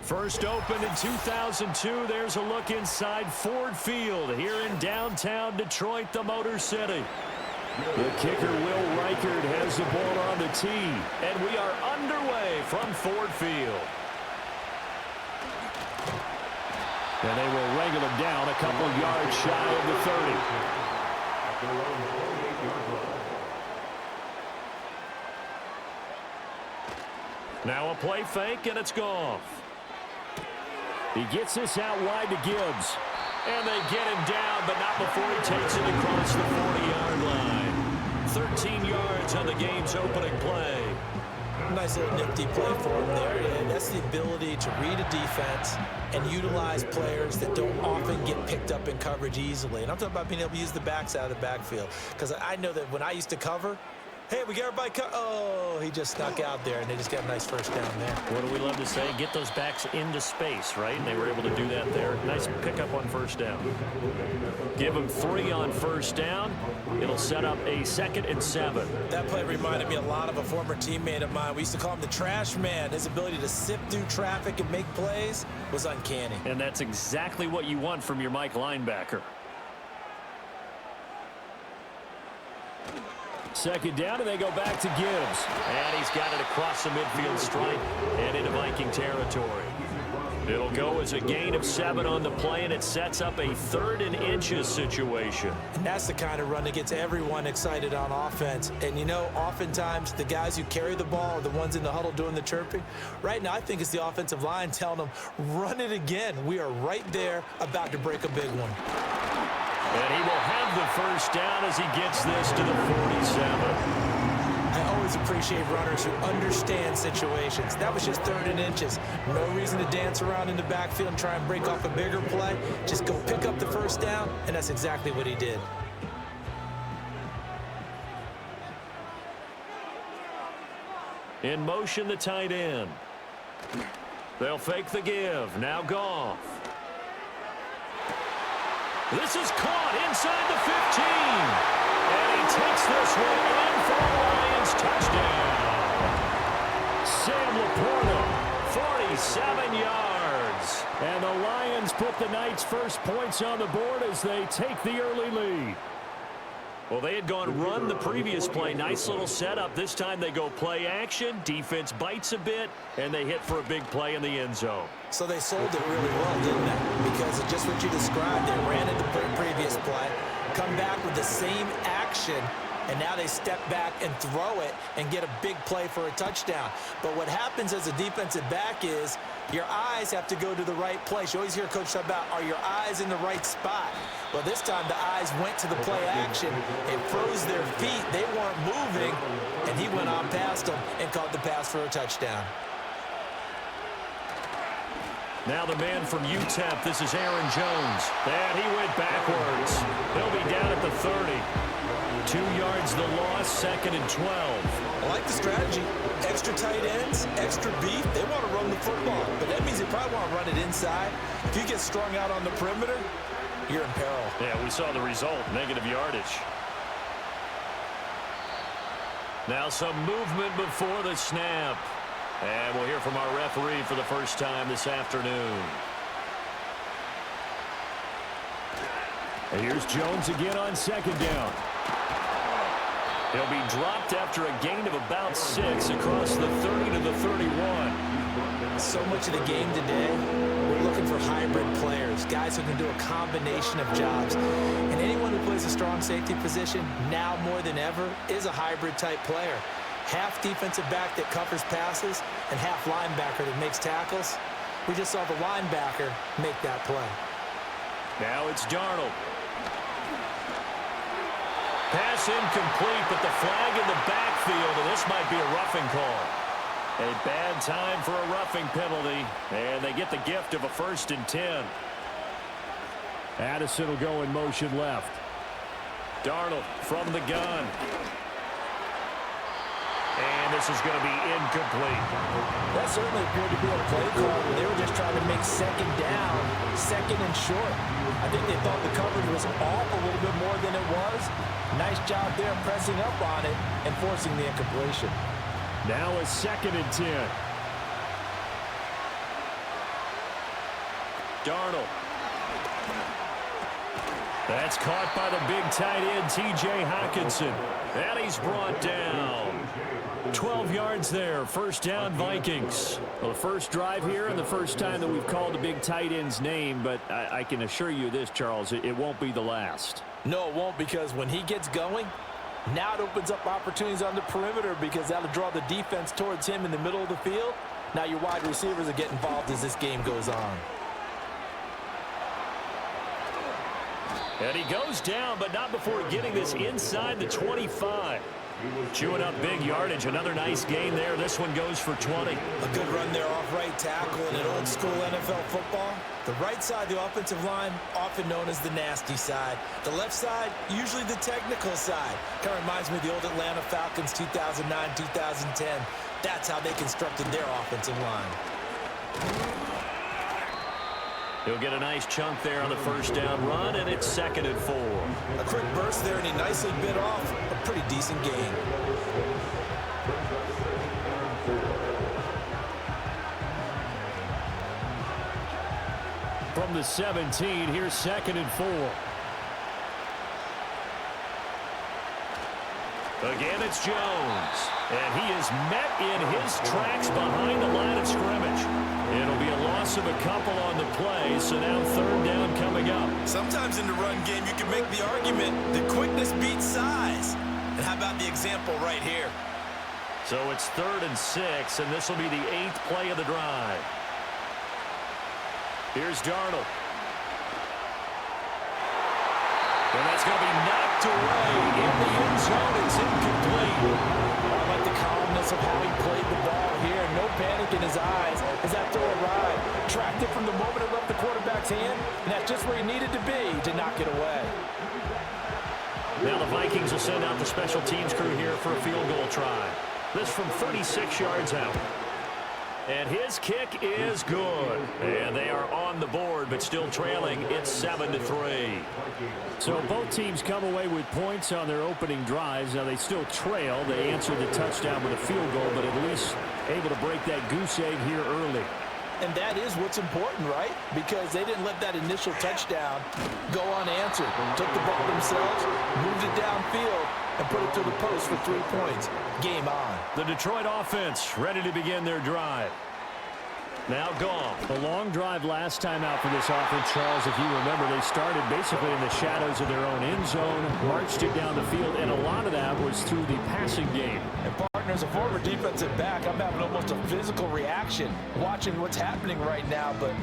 First opened in 2002, there's a look inside Ford Field here in downtown Detroit, the Motor City. The kicker, Will Reichard, has the ball on the tee, and we are underway from Ford Field. And they will wrangle him down a couple yards shy of the 30. Now a play fake, and it's Goff. He gets this out wide to Gibbs. And they get him down, but not before he takes it across the 40-yard line. 13 yards on the game's opening play. Nice little nifty play for him there. And that's the ability to read a defense and utilize players that don't often get picked up in coverage easily. And I'm talking about being able to use the backs out of the backfield. Because I know that when I used to cover, hey, we got everybody oh, he just snuck out there, and they just got a nice first down there. What do we love to say? Get those backs into space, right? And they were able to do that there. Nice pickup on first down. Give them 3 on first down. It'll set up a 2nd and 7. That play reminded me a lot of a former teammate of mine. We used to call him the trash man. His ability to sift through traffic and make plays was uncanny. And that's exactly what you want from your Mike linebacker. 2nd down, and they go back to Gibbs. And he's got it across the midfield stripe and into Viking territory. It'll go as a gain of 7 on the play, and it sets up a 3rd and inches situation. And that's the kind of run that gets everyone excited on offense. And, you know, oftentimes the guys who carry the ball are the ones in the huddle doing the chirping. Right now, I think it's the offensive line telling them, run it again. We are right there about to break a big one. And he will have the first down as he gets this to the 47. I always appreciate runners who understand situations. That was just 3rd and inches. No reason to dance around in the backfield and try and break off a bigger play. Just go pick up the first down, and that's exactly what he did. In motion, the tight end. They'll fake the give. Now Goff. This is caught inside the 15. And he takes this one in for a Lions touchdown. Sam Laporta, 47 yards. And the Lions put the Knights' first points on the board as they take the early lead. Well, they had gone run the previous play. Nice little setup. This time they go play action. Defense bites a bit, and they hit for a big play in the end zone. So they sold it really well, didn't they? Because of just what you described. They ran it the previous play, come back with the same action, and now they step back and throw it and get a big play for a touchdown. But what happens as a defensive back is your eyes have to go to the right place. You always hear Coach talk about, are your eyes in the right spot? Well, this time the eyes went to the play action. It froze their feet. They weren't moving, and he went on past them and caught the pass for a touchdown. Now the man from UTEP, this is Aaron Jones. And he went backwards. He'll be down at the 30. 2 yards the loss, 2nd and 12. I like the strategy. Extra tight ends, extra beef. They want to run the football, but that means they probably want to run it inside. If you get strung out on the perimeter, you're in peril. Yeah, we saw the result, negative yardage. Now some movement before the snap. And we'll hear from our referee for the first time this afternoon. And here's Jones again on 2nd down. He'll be dropped after a gain of about 6 across the 30 to the 31. So much of the game today, we're looking for hybrid players, guys who can do a combination of jobs. And anyone who plays a strong safety position, now more than ever, is a hybrid type player. Half defensive back that covers passes and half linebacker that makes tackles. We just saw the linebacker make that play. Now it's Darnold. Pass incomplete, but the flag in the backfield, and this might be a roughing call. A bad time for a roughing penalty, and they get the gift of a 1st and 10. Addison will go in motion left. Darnold from the gun. And this is going to be incomplete. That certainly appeared to be a play call where they were just trying to make 2nd down, 2nd and short. I think they thought the coverage was off a little bit more than it was. Nice job there pressing up on it and forcing the incompletion. Now a 2nd and 10. Darnold. That's caught by the big tight end, T.J. Hockenson. And he's brought down. 12 yards there. First down, Vikings. Well, the first drive here and the first time that we've called the big tight end's name, but I can assure you this, Charles, it won't be the last. No, it won't, because when he gets going, now it opens up opportunities on the perimeter because that'll draw the defense towards him in the middle of the field. Now your wide receivers will get involved as this game goes on. And he goes down, but not before getting this inside the 25. Chewing up big yardage. Another nice gain there. This one goes for 20. A good run there off right tackle in an old school NFL football. The right side, the offensive line, often known as the nasty side. The left side, usually the technical side. Kind of reminds me of the old Atlanta Falcons 2009, 2010. That's how they constructed their offensive line. He'll get a nice chunk there on the first down run, and it's 2nd and 4. A quick burst there, and he nicely bit off a pretty decent gain. From the 17, here's 2nd and 4. Again, it's Jones. And he is met in his tracks behind the line of scrimmage. It'll be a loss of a couple on the play, so now 3rd down coming up. Sometimes in the run game, you can make the argument that quickness beats size. And how about the example right here? So it's 3rd and 6, and this will be the 8th play of the drive. Here's Darnold. And that's going to be knocked away in the end zone. It's incomplete. I like the calmness of how he played the ball here. No panic in his eyes as that throw arrived. Tracked it from the moment it left the quarterback's hand, and that's just where he needed to be to knock it away. Now the Vikings will send out the special teams crew here for a field goal try. This from 36 yards out. And his kick is good. And they are on the board, but still trailing. It's 7-3. So both teams come away with points on their opening drives. Now they still trail. They answered the touchdown with a field goal, but at least able to break that goose egg here early. And that is what's important, right? Because they didn't let that initial touchdown go unanswered. Took the ball themselves, moved it downfield, and put it to the post for 3 points. Game on. The Detroit offense ready to begin their drive. Now gone. The long drive last time out for this offense, Charles, if you remember, they started basically in the shadows of their own end zone, marched it down the field, and a lot of that was through the passing game. And partner, as a former defensive back, I'm having almost a physical reaction watching what's happening right now, but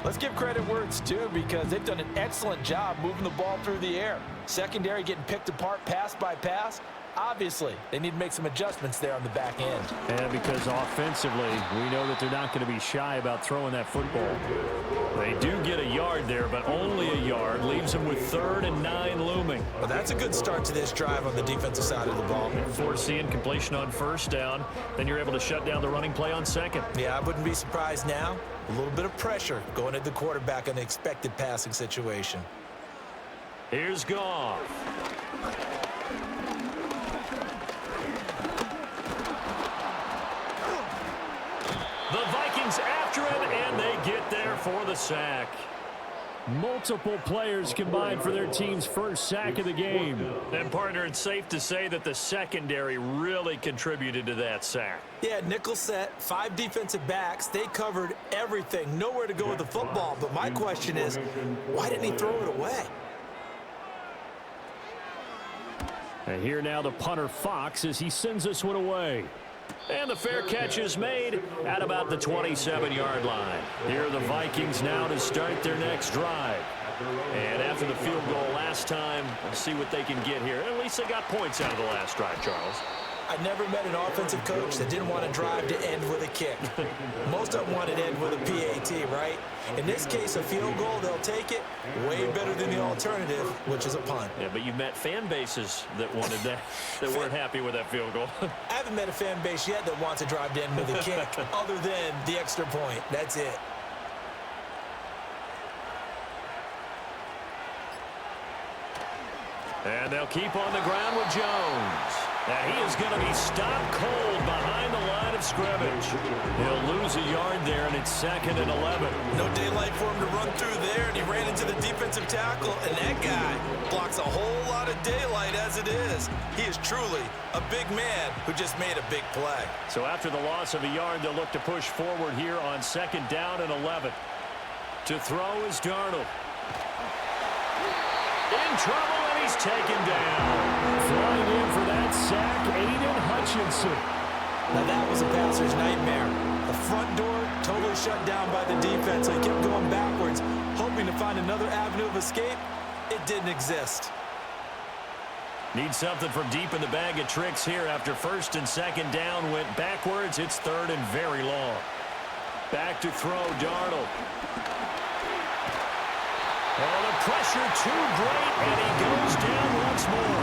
let's give credit where it's due because they've done an excellent job moving the ball through the air. Secondary getting picked apart pass by pass. Obviously, they need to make some adjustments there on the back end. And because offensively, we know that they're not going to be shy about throwing that football. They do get a yard there, but only a yard. Leaves them with 3rd and 9 looming. Well, that's a good start to this drive on the defensive side of the ball. Foreseeing completion on 1st down. Then you're able to shut down the running play on 2nd. Yeah, I wouldn't be surprised now. A little bit of pressure going at the quarterback on the expected passing situation. Here's Goff. The Vikings after him, and they get there for the sack. Multiple players combined for their team's first sack of the game. And, partner, it's safe to say that the secondary really contributed to that sack. Yeah, nickel set, 5 defensive backs. They covered everything, nowhere to go with the football. But my question is, why didn't he throw it away? And here now the punter Fox as he sends this one away. And the fair catch is made at about the 27-yard line. Here are the Vikings now to start their next drive. And after the field goal last time, we'll see what they can get here. At least they got points out of the last drive, Charles. I never met an offensive coach that didn't want to drive to end with a kick. Most of them wanted to end with a PAT, right? In this case, a field goal, they'll take it. Way better than the alternative, which is a punt. Yeah, but you've met fan bases that wanted that, that weren't happy with that field goal. I haven't met a fan base yet that wants to drive to end with a kick, other than the extra point. That's it. And they'll keep on the ground with Jones. And he is going to be stopped cold behind the line of scrimmage. He'll lose a yard there, and it's 2nd and 11. No daylight for him to run through there, and he ran into the defensive tackle, and that guy blocks a whole lot of daylight as it is. He is truly a big man who just made a big play. So after the loss of a yard, they'll look to push forward here on 2nd down and 11. To throw is Darnold. In trouble, and he's taken down. Flying in for that sack, Aiden Hutchinson. Now that was a passer's nightmare. The front door totally shut down by the defense. They kept going backwards, hoping to find another avenue of escape. It didn't exist. Need something from deep in the bag of tricks here. After 1st and 2nd down went backwards, it's 3rd and very long. Back to throw, Darnold. Oh, the pressure too great, and he goes down once more.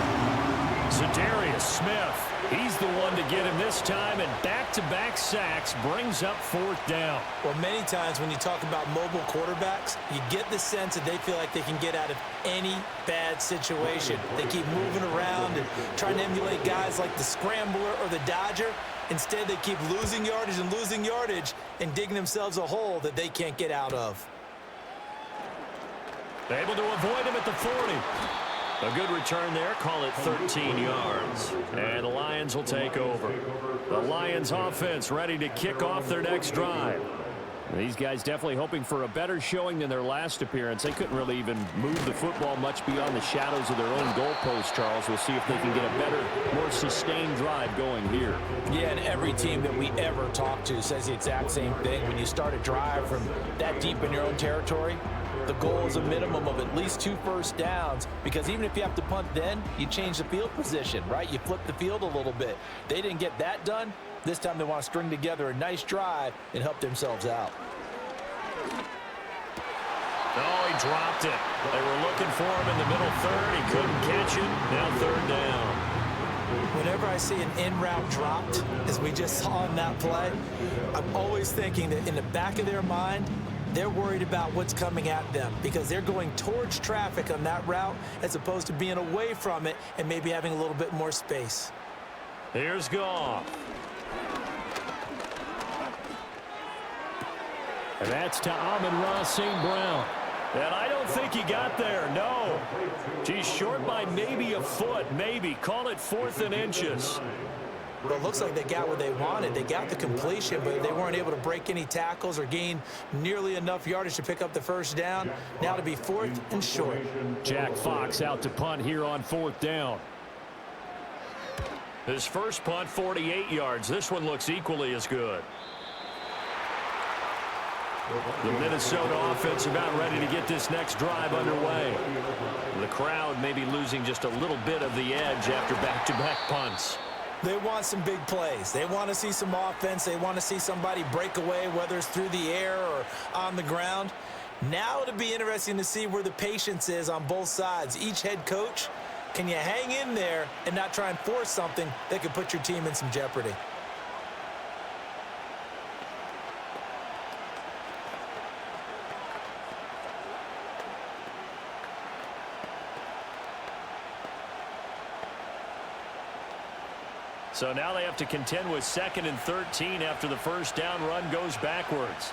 Za'Darius Smith, he's the one to get him this time, and back-to-back sacks brings up 4th down. Well, many times when you talk about mobile quarterbacks, you get the sense that they feel like they can get out of any bad situation. They keep moving around and trying to emulate guys like the Scrambler or the Dodger. Instead, they keep losing yardage and digging themselves a hole that they can't get out of. Able to avoid him at the 40. A good return there. Call it 13 yards. And the Lions will take over. The Lions offense ready to kick off their next drive. These guys definitely hoping for a better showing than their last appearance. They couldn't really even move the football much beyond the shadows of their own goalpost, Charles. We'll see if they can get a better, more sustained drive going here. Yeah, and every team that we ever talk to says the exact same thing. When you start a drive from that deep in your own territory, the goal is a minimum of at least 2 first downs, because even if you have to punt then, you change the field position, right? You flip the field a little bit. They didn't get that done. This time they want to string together a nice drive and help themselves out. Oh, he dropped it. They were looking for him in the middle 3rd. He couldn't catch it. Now 3rd down. Whenever I see an in-route dropped, as we just saw in that play, I'm always thinking that in the back of their mind, they're worried about what's coming at them because they're going towards traffic on that route as opposed to being away from it and maybe having a little bit more space. Here's Goff. And that's to Amon-Ra St. Brown. And I don't think he got there, no. He's short by maybe a foot, maybe. Call it 4th and inches. Well, it looks like they got what they wanted. They got the completion, but they weren't able to break any tackles or gain nearly enough yardage to pick up the first down. Now to be 4th and short. Jack Fox out to punt here on 4th down. His first punt, 48 yards. This one looks equally as good. The Minnesota offense about ready to get this next drive underway. The crowd may be losing just a little bit of the edge after back-to-back punts. They want some big plays. They want to see some offense. They want to see somebody break away, whether it's through the air or on the ground. Now it'll be interesting to see where the patience is on both sides. Each head coach, can you hang in there and not try and force something that could put your team in some jeopardy? So now they have to contend with 2nd and 13 after the first down run goes backwards.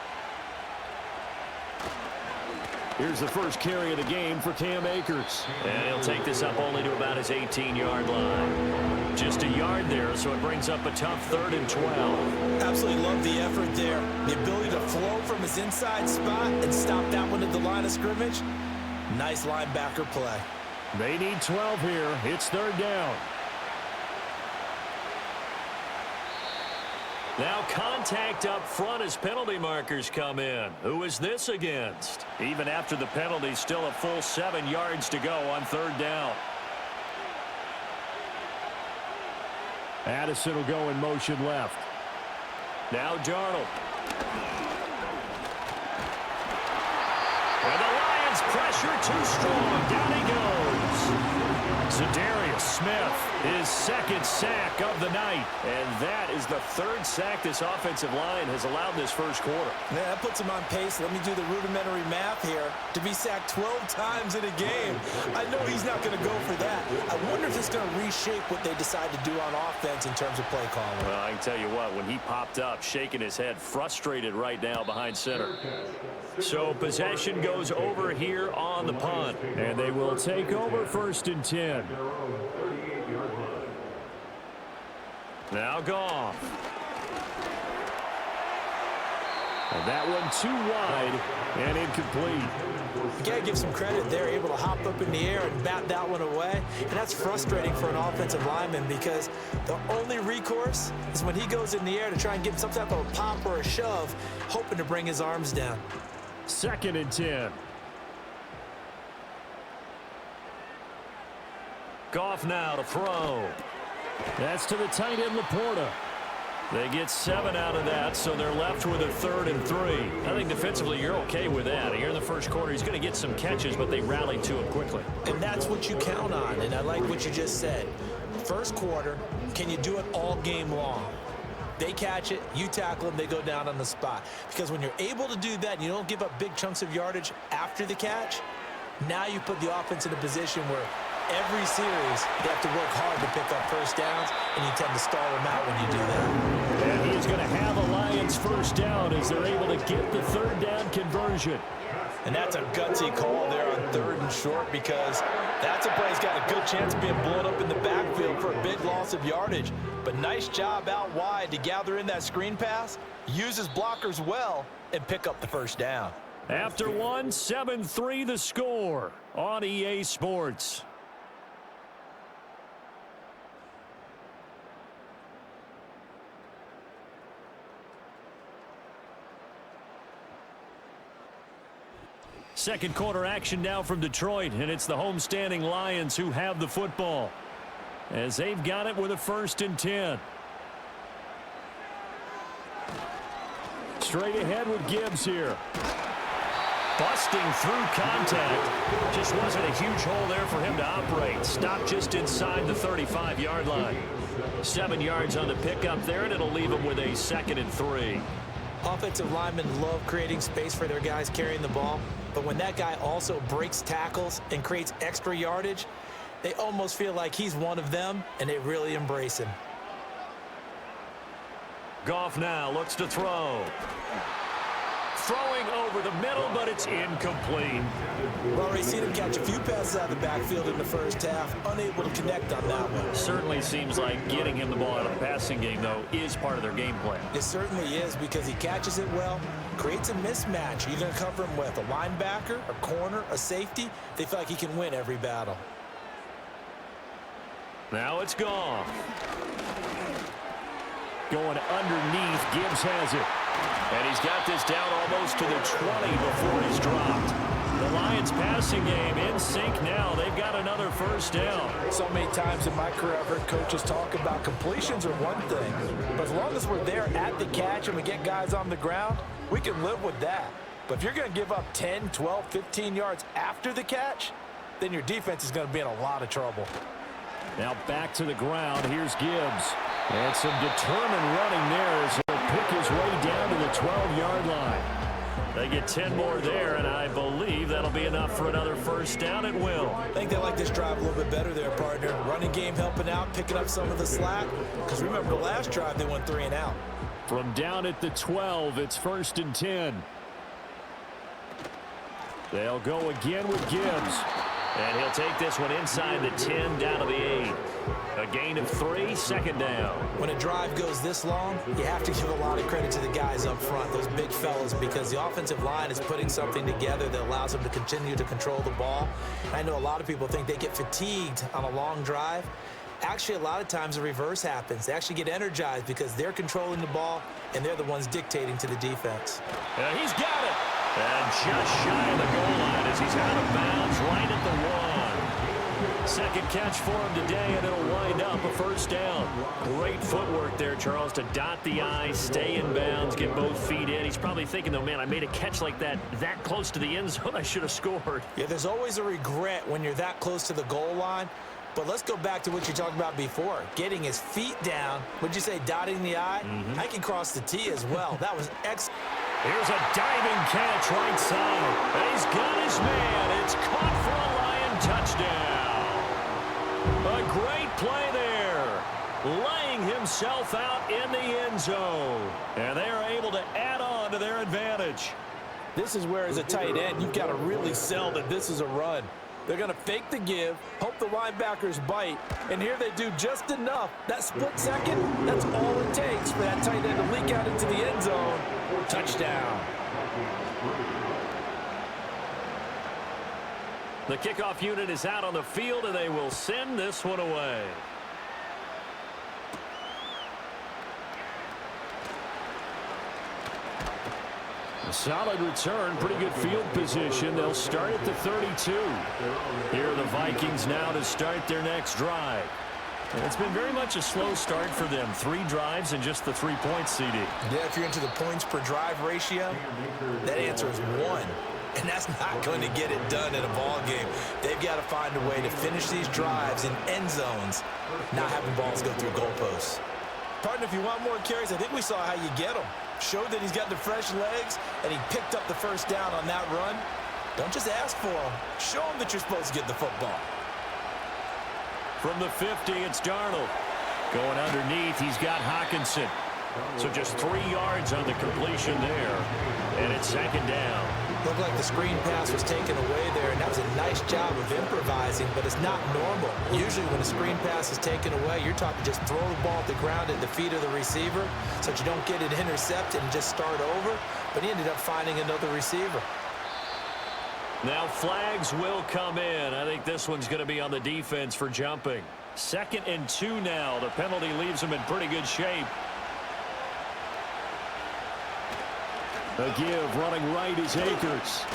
Here's the first carry of the game for Cam Akers. And he'll take this up only to about his 18-yard line. Just a yard there, so it brings up a tough 3rd and 12. Absolutely love the effort there. The ability to flow from his inside spot and stop that one at the line of scrimmage. Nice linebacker play. They need 12 here. It's 3rd down. Now contact up front as penalty markers come in. Who is this against? Even after the penalty, still a full 7 yards to go on 3rd down. Addison will go in motion left. Now Darnold. And the Lions pressure too strong. Down he goes. Za'Darius Smith, his second sack of the night. And that is the third sack this offensive line has allowed this first quarter. Yeah, that puts him on pace. Let me do the rudimentary math here. To be sacked 12 times in a game, I know he's not going to go for that. I wonder if it's going to reshape what they decide to do on offense in terms of play calling. Well, I can tell you what, when he popped up, shaking his head, frustrated right now behind center. So possession goes over here on the punt. And they will take over 1st and 10. Now Goff. And that one too wide and incomplete. You got to give some credit. They're able to hop up in the air and bat that one away. And that's frustrating for an offensive lineman because the only recourse is when he goes in the air to try and get some type of a pop or a shove, hoping to bring his arms down. 2nd and 10. Goff now to throw. That's to the tight end, Laporta. They get 7 out of that, so they're left with a 3rd and 3. I think defensively you're okay with that. Here in the first quarter, he's going to get some catches, but they rallied to him quickly. And that's what you count on, and I like what you just said. First quarter, can you do it all game long? They catch it, you tackle them, they go down on the spot. Because when you're able to do that and you don't give up big chunks of yardage after the catch, now you put the offense in a position where every series they have to work hard to pick up first downs, and you tend to stall them out when you do that. And he's going to have a Lions first down as they're able to get the 3rd down conversion. And that's a gutsy call there on 3rd and short because that's a play that's got a good chance of being blown up in the backfield for a big loss of yardage. But nice job out wide to gather in that screen pass, use his blockers well, and pick up the first down. After one, 7-3 the score on EA Sports. Second quarter action now from Detroit, and it's the homestanding Lions who have the football as they've got it with a 1st and 10. Straight ahead with Gibbs here. Busting through contact. Just wasn't a huge hole there for him to operate. Stopped just inside the 35-yard line. 7 yards on the pickup there, and it'll leave him with a 2nd and 3. Offensive linemen love creating space for their guys carrying the ball, but when that guy also breaks tackles and creates extra yardage, they almost feel like he's one of them, and they really embrace him. Goff now looks to throw. Throwing over the middle, but it's incomplete. We've already seen him catch a few passes out of the backfield in the first half, unable to connect on that one. Certainly seems like getting him the ball out of the passing game, though, is part of their game plan. It certainly is because he catches it well, creates a mismatch. You're going to cover him with a linebacker, a corner, a safety. They feel like he can win every battle. Now it's Goff. Going underneath, Gibbs has it. And he's got this down almost to the 20 before he's dropped. The Lions passing game in sync now. They've got another first down. So many times in my career I've heard coaches talk about completions are one thing, but as long as we're there at the catch and we get guys on the ground, we can live with that. But if you're going to give up 10, 12, 15 yards after the catch, then your defense is going to be in a lot of trouble. Now back to the ground. Here's Gibbs. And some determined running there as he'll pick his way down to the 12-yard line. They get 10 more there, and I believe that'll be enough for another first down. It will. I think they like this drive a little bit better there, partner. Running game helping out, picking up some of the slack. Because remember, the last drive they went 3 and out. From down at the 12, it's 1st and 10. They'll go again with Gibbs. And he'll take this one inside the 10, down to the 8. A gain of 3, 2nd down. When a drive goes this long, you have to give a lot of credit to the guys up front, those big fellas, because the offensive line is putting something together that allows them to continue to control the ball. I know a lot of people think they get fatigued on a long drive. Actually, a lot of times the reverse happens. They actually get energized because they're controlling the ball, and they're the ones dictating to the defense. And he's got it. And just shy of the goal line as he's out of bounds right at the 1. Second catch for him today, and it'll wind up a first down. Great footwork there, Charles, to dot the I, stay in bounds, get both feet in. He's probably thinking, though, man, I made a catch like that close to the end zone. I should have scored. Yeah, there's always a regret when you're that close to the goal line. But let's go back to what you talked about before, getting his feet down. Would you say dotting the I? I can cross the T as well. That was excellent. Here's a diving catch right side. And he's got his man. It's caught for a Lion touchdown. A great play there. Laying himself out in the end zone. And they are able to add on to their advantage. This is where, as a tight end, you've got to really sell that this is a run. They're going to fake the give, hope the linebackers bite, and here they do just enough. That split second, that's all it takes for that tight end to leak out into the end zone. Touchdown. The kickoff unit is out on the field, and they will send this one away. A solid return, pretty good field position. They'll start at the 32. Here are the Vikings now to start their next drive. And it's been very much a slow start for them. 3 drives and just the 3 points, CD. Yeah, if you're into the points per drive ratio, that answer is 1. And that's not going to get it done in a ball game. They've got to find a way to finish these drives in end zones, not having balls go through goalposts. Partner, if you want more carries, I think we saw how you get them. Showed that he's got the fresh legs, and he picked up the first down on that run. Don't just ask for him. Show him that you're supposed to get the football. From the 50, it's Darnold. Going underneath, he's got Hockenson. So just 3 yards on the completion there. And it's second down. Looked like the screen pass was taken away there, and that was a nice job of improvising, but it's not normal. Usually when a screen pass is taken away, you're taught to just throw the ball at the ground at the feet of the receiver so that you don't get it intercepted and just start over. But he ended up finding another receiver. Now flags will come in. I think this one's going to be on the defense for jumping. 2nd and 2 now. The penalty leaves them in pretty good shape. A give running right is Akers.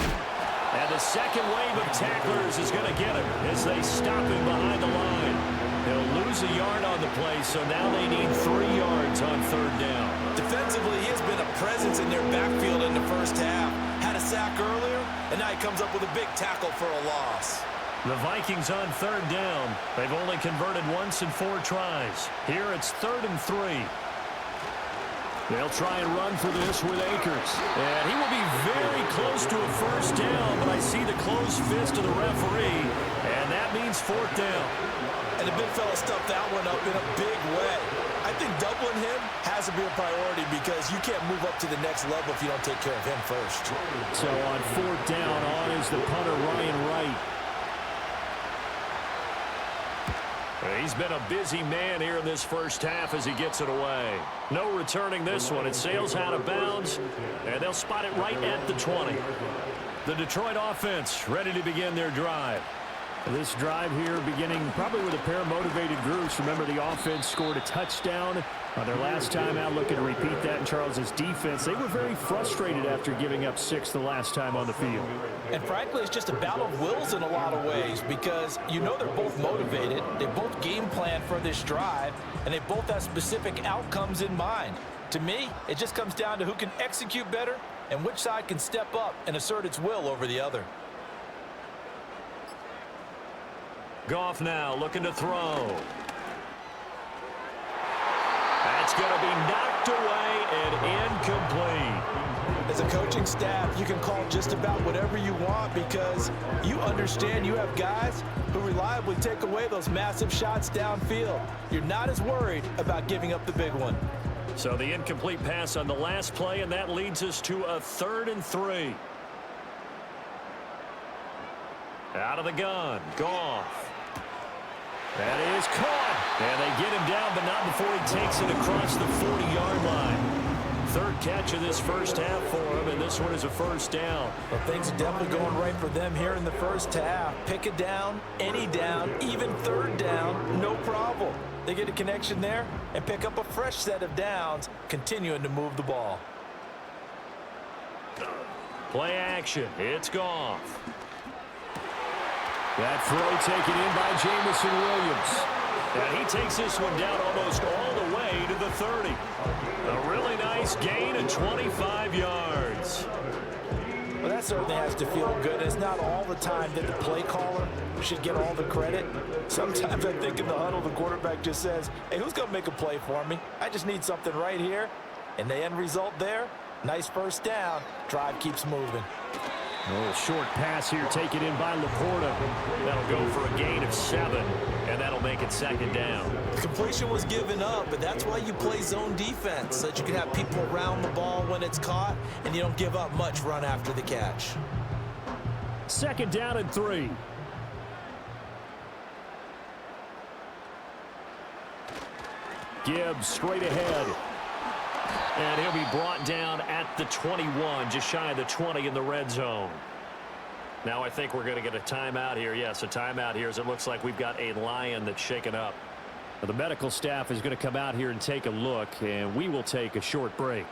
And the second wave of tacklers is going to get him as they stop him behind the line. They'll lose a yard on the play, so now they need 3 yards on 3rd down. Defensively, he has been a presence in their backfield in the first half. Had a sack earlier, and now he comes up with a big tackle for a loss. The Vikings on 3rd down. They've only converted once in 4 tries. Here it's 3rd and 3. They'll try and run for this with Akers. And he will be very close to a first down, but I see the closed fist of the referee, and that means 4th down. And the big fella stuffed that one up in a big way. I think doubling him has to be a priority because you can't move up to the next level if you don't take care of him first. So on 4th down, on is the punter, Ryan Wright. He's been a busy man here in this first half as he gets it away. No returning this one. It sails out of bounds, and they'll spot it right at the 20. The Detroit offense ready to begin their drive. This drive here beginning probably with a pair of motivated groups. Remember, the offense scored a touchdown on their last time out, looking to repeat that in Charles's defense. They were very frustrated after giving up 6 the last time on the field. And frankly, it's just a battle of wills in a lot of ways because you know they're both motivated. They both game plan for this drive, and they both have specific outcomes in mind. To me, it just comes down to who can execute better and which side can step up and assert its will over the other. Goff now looking to throw. That's going to be knocked away and incomplete. As a coaching staff, you can call just about whatever you want because you understand you have guys who reliably take away those massive shots downfield. You're not as worried about giving up the big one. So the incomplete pass on the last play, and that leads us to a 3rd and 3. Out of the gun, Goff. That is caught. And they get him down, but not before he takes it across the 40-yard line. 3rd catch of this first half for him, and this one is a first down. Well, things are definitely going right for them here in the first half. Pick a down, any down, even 3rd down, no problem. They get a connection there and pick up a fresh set of downs, continuing to move the ball. Play action. It's Goff. That throw taken in by Jamison Williams. And he takes this one down almost all the way to the 30. A really nice gain of 25 yards. Well, That certainly has to feel good. It's not all the time that the play caller should get all the credit. Sometimes I think in the huddle, the quarterback just says, hey, who's going to make a play for me? I just need something right here. And the end result there, nice first down. Drive keeps moving. A little short pass here taken in by Laporta. That'll go for a gain of 7, and that'll make it second down. Completion was given up, but that's why you play zone defense, so that you can have people around the ball when it's caught, and you don't give up much run after the catch. Second down and 3. Gibbs straight ahead. And he'll be brought down at the 21, just shy of the 20 in the red zone. Now I think we're going to get a timeout here. Yes, a timeout here as it looks like we've got a Lion that's shaken up. Now, the medical staff is going to come out here and take a look, and we will take a short break.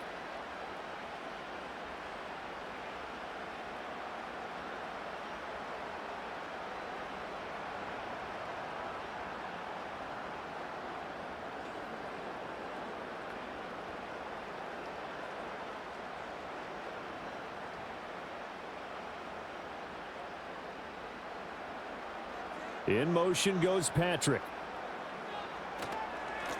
In motion goes Patrick.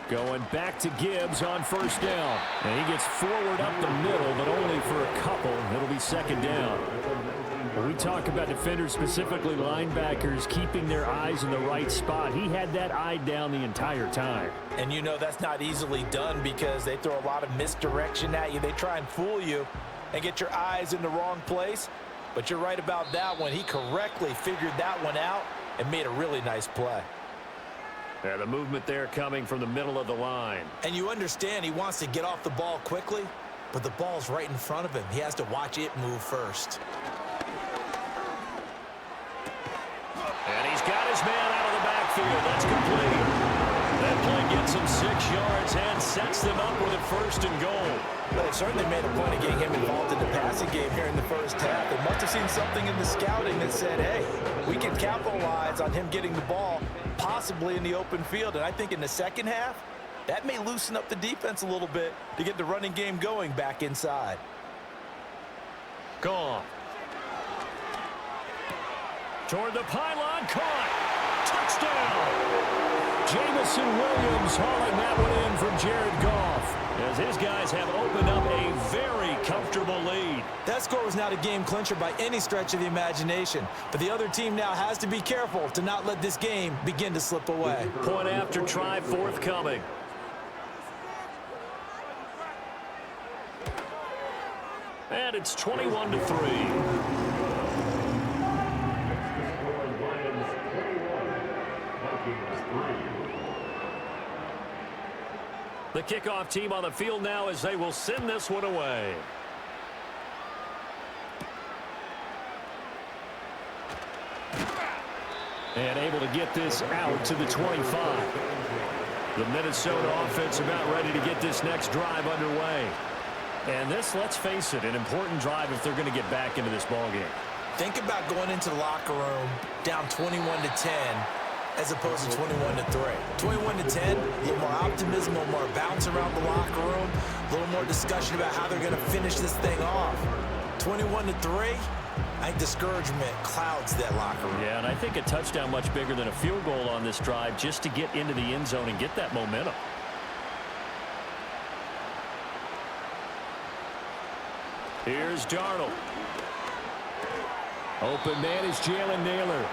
Going back to Gibbs on first down. And he gets forward up the middle, but only for a couple. It'll be second down. When we talk about defenders, specifically linebackers, keeping their eyes in the right spot, he had that eye down the entire time. And you know that's not easily done because they throw a lot of misdirection at you. They try and fool you and get your eyes in the wrong place. But you're right about that one. He correctly figured that one out and made a really nice play. Yeah, the movement there coming from the middle of the line. And you understand he wants to get off the ball quickly, but the ball's right in front of him. He has to watch it move first. And he's got his man out of the backfield. That's complete. That play gets him 6 yards and sets them up with a first and goal. Well, they certainly made a point of getting him involved in the passing game here in the first half. They must have seen something in the scouting that said, hey, we can capitalize on him getting the ball possibly in the open field. And I think in the second half, that may loosen up the defense a little bit to get the running game going back inside. Gone. Toward the pylon, caught. Touchdown. Jamison Williams hauling that one in from Jared Goff, as his guys have opened up a very comfortable lead. That score was not a game clincher by any stretch of the imagination, but the other team now has to be careful to not let this game begin to slip away. Point after try forthcoming. And it's 21-3. The kickoff team on the field now as they will send this one away. And able to get this out to the 25. The Minnesota offense about ready to get this next drive underway. And this, let's face it, an important drive if they're going to get back into this ballgame. Think about going into the locker room down 21-10 as opposed to 21-3. 21-10, a little more optimism, a little more bounce around the locker room, a little more discussion about how they're going to finish this thing off. 21-3, I think discouragement clouds that locker room. Yeah, and I think a touchdown much bigger than a field goal on this drive just to get into the end zone and get that momentum. Here's Darnold. Open man is Jalen Naylor.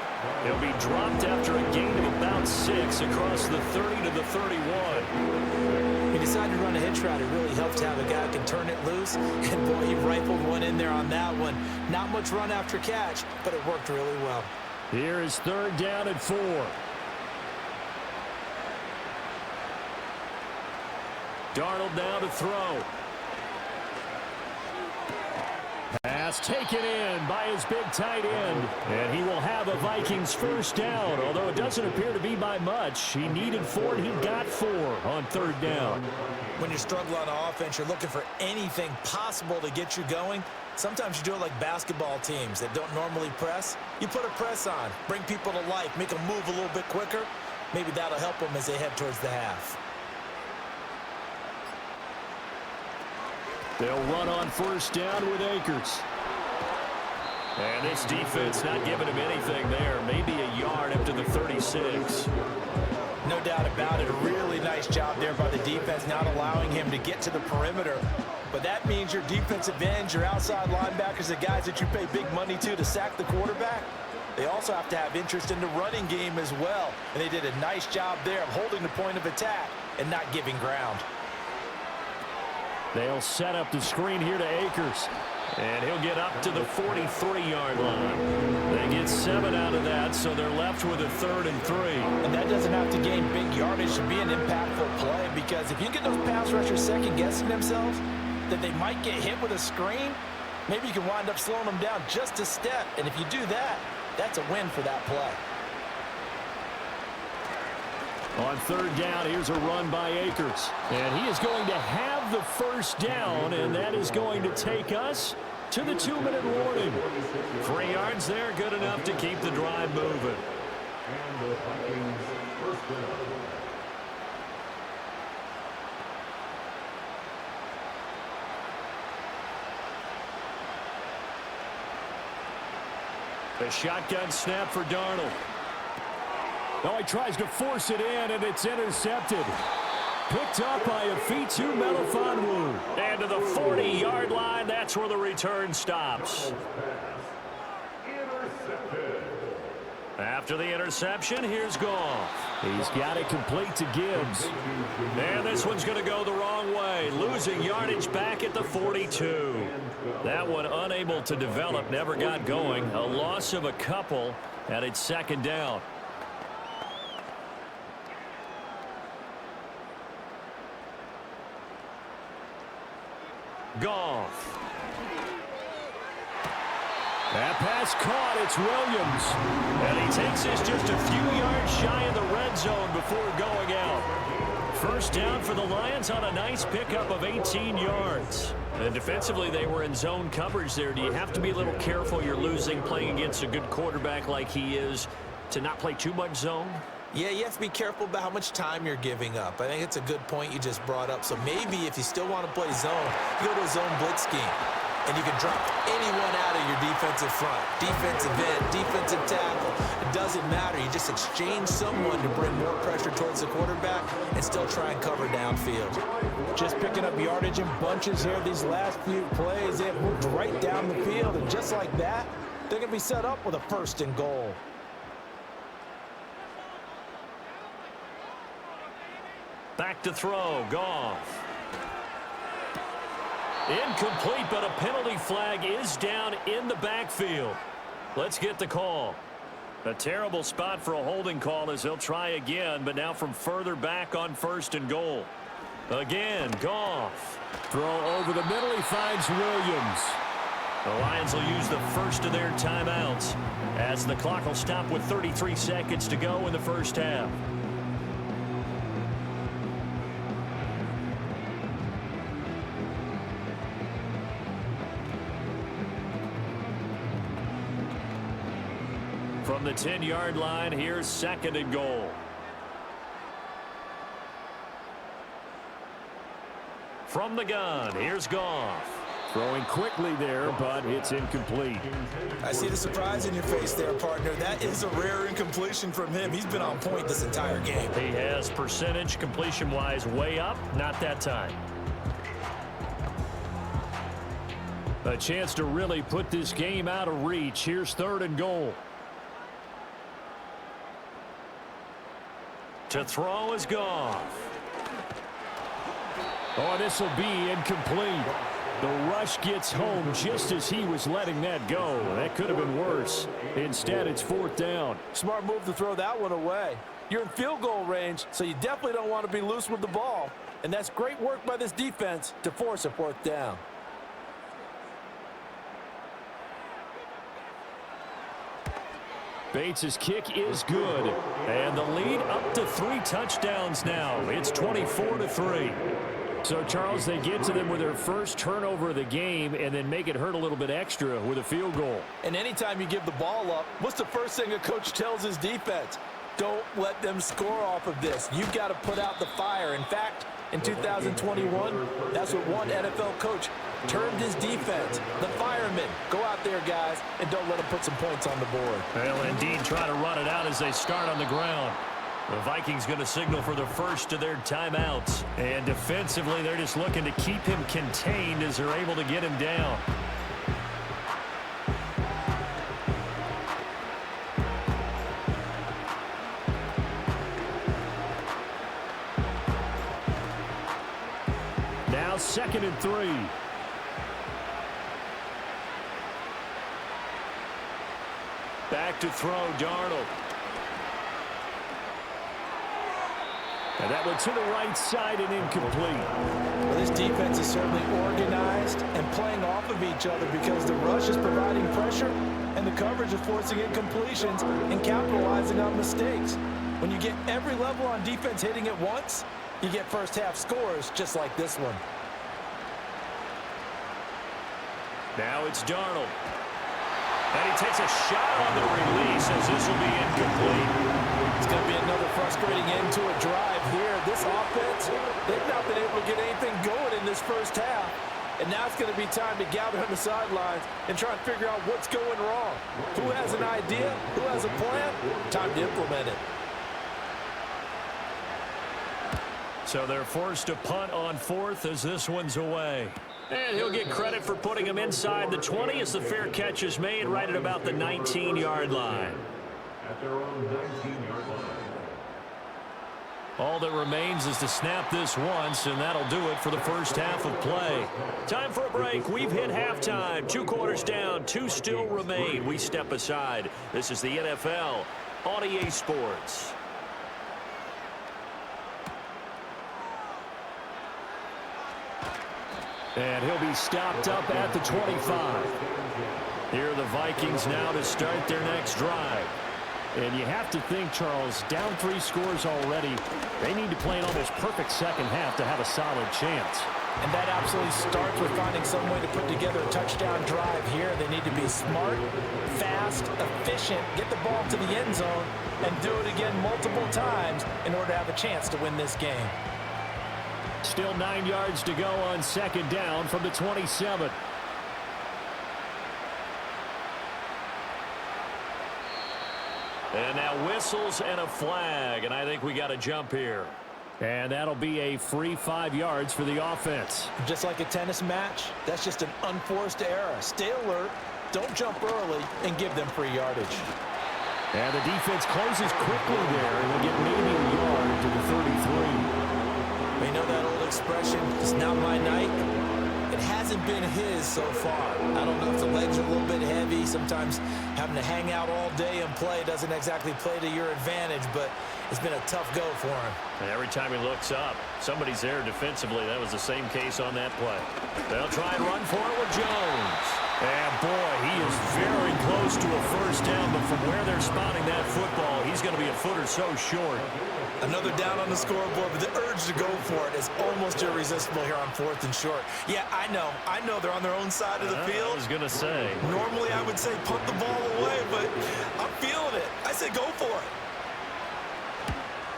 He'll be dropped after a gain of about 6 across the 30 to the 31. He decided to run a hitch route. It really helped to have a guy who can turn it loose. And, boy, he rifled one in there on that one. Not much run after catch, but it worked really well. Here is third down and 4. Darnold now to throw. Pass taken in by his big tight end. And he will have a Vikings first down, although it doesn't appear to be by much. He needed 4, and he got 4 on third down. When you're struggling on offense, you're looking for anything possible to get you going. Sometimes you do it like basketball teams that don't normally press. You put a press on, bring people to life, make them move a little bit quicker. Maybe that'll help them as they head towards the half. They'll run on first down with Akers. And this defense not giving him anything there. Maybe a yard up to the 36. No doubt about it. A really nice job there by the defense, not allowing him to get to the perimeter. But that means your defensive ends, your outside linebackers, the guys that you pay big money to sack the quarterback, they also have to have interest in the running game as well. And they did a nice job there of holding the point of attack and not giving ground. They'll set up the screen here to Akers. And he'll get up to the 43-yard line. They get 7 out of that, so they're left with a 3rd and 3. And that doesn't have to gain big yardage to be an impactful play, because if you get those pass rushers second-guessing themselves, that they might get hit with a screen, maybe you can wind up slowing them down just a step. And if you do that, that's a win for that play. On 3rd down, here's a run by Akers. And he is going to have the first down, and that is going to take us to the 2-minute warning. 3 yards there, good enough to keep the drive moving. And the Vikings first down. The shotgun snap for Darnold. Oh, he tries to force it in, and it's intercepted. Picked up by Afitu Melifonwu. And to the 40-yard line, that's where the return stops. After the interception, here's Goff. He's got it complete to Gibbs. And this one's going to go the wrong way. Losing yardage back at the 42. That one unable to develop, never got going. A loss of a couple, and it's 2nd down. Goff. That pass caught. It's Williams. And he takes this just a few yards shy of the red zone before going out. First down for the Lions on a nice pickup of 18 yards. And defensively, they were in zone coverage there. Do you have to be a little careful? You're losing playing against a good quarterback like he is to not play too much zone? Yeah, you have to be careful about how much time you're giving up. I think it's a good point you just brought up. So maybe if you still want to play zone, you go to a zone blitz scheme. And you can drop anyone out of your defensive front. Defensive end, defensive tackle. It doesn't matter. You just exchange someone to bring more pressure towards the quarterback and still try and cover downfield. Just picking up yardage in bunches here these last few plays. They've moved right down the field. And just like that, they're going to be set up with a 1st and goal. Back to throw. Goff. Incomplete, but a penalty flag is down in the backfield. Let's get the call. A terrible spot for a holding call as they'll try again, but now from further back on 1st and goal. Again, Goff. Throw over the middle. He finds Williams. The Lions will use the first of their timeouts as the clock will stop with 33 seconds to go in the first half. From the 10-yard line, here's 2nd and goal. From the gun, here's Goff. Throwing quickly there, but it's incomplete. I see the surprise in your face there, partner. That is a rare incompletion from him. He's been on point this entire game. He has percentage completion-wise way up, not that time. A chance to really put this game out of reach. Here's 3rd and goal. To throw is Goff. Oh, this will be incomplete. The rush gets home just as he was letting that go. That could have been worse. Instead, it's 4th down. Smart move to throw that one away. You're in field goal range, so you definitely don't want to be loose with the ball. And that's great work by this defense to force a 4th down. Bates' kick is good. And the lead up to 3 touchdowns now. It's 24-3. So, Charles, they get to them with their first turnover of the game and then make it hurt a little bit extra with a field goal. And anytime you give the ball up, what's the first thing a coach tells his defense? Don't let them score off of this. You've got to put out the fire. In fact, in 2021, that's what one NFL coach turned his defense. The firemen, go out there, guys, and don't let them put some points on the board. They'll indeed try to run it out as they start on the ground. The Vikings going to signal for the first of their timeouts. And defensively, they're just looking to keep him contained as they're able to get him down. Now 2nd and 3. Back to throw, Darnold. And that went to the right side and incomplete. Well, this defense is certainly organized and playing off of each other because the rush is providing pressure and the coverage is forcing incompletions and capitalizing on mistakes. When you get every level on defense hitting at once, you get first half scores just like this one. Now it's Darnold. And he takes a shot on the release as this will be incomplete. It's going to be another frustrating end to a drive here. This offense, they've not been able to get anything going in this first half. And now it's going to be time to gather on the sidelines and try and figure out what's going wrong. Who has an idea? Who has a plan? Time to implement it. So they're forced to punt on 4th as this one's away. And he'll get credit for putting him inside the 20 as the fair catch is made right at about the 19-yard line. At their own 19-yard line. All that remains is to snap this once, and that'll do it for the first half of play. Time for a break. We've hit halftime. 2 quarters down, 2 still remain. We step aside. This is the NFL on EA Sports. And he'll be stopped up at the 25. Here are the Vikings now to start their next drive. And you have to think, Charles, down 3 scores already. They need to play an almost perfect second half to have a solid chance. And that absolutely starts with finding some way to put together a touchdown drive here. They need to be smart, fast, efficient, get the ball to the end zone, and do it again multiple times in order to have a chance to win this game. Still 9 yards to go on 2nd down from the 27. And now whistles and a flag, and I think we got a jump here. And that'll be a free 5 yards for the offense. Just like a tennis match, that's just an unforced error. Stay alert, don't jump early, and give them free yardage. And the defense closes quickly there, and they'll get maybe a yard to the 33. You know that old expression, it's not my night? It hasn't been his so far. I don't know if the legs are a little bit heavy. Sometimes having to hang out all day and play doesn't exactly play to your advantage, but it's been a tough go for him. And every time he looks up, somebody's there defensively. That was the same case on that play. They'll try and run for it with Jones. And boy, he is very close to a first down, but from where they're spotting that football, he's going to be a foot or so short. Another down on the scoreboard, but the urge to go for it is almost irresistible here on 4th and short. Yeah, I know they're on their own side of the field. I was going to say. Normally I would say punt the ball away, but I'm feeling it. I say go for it.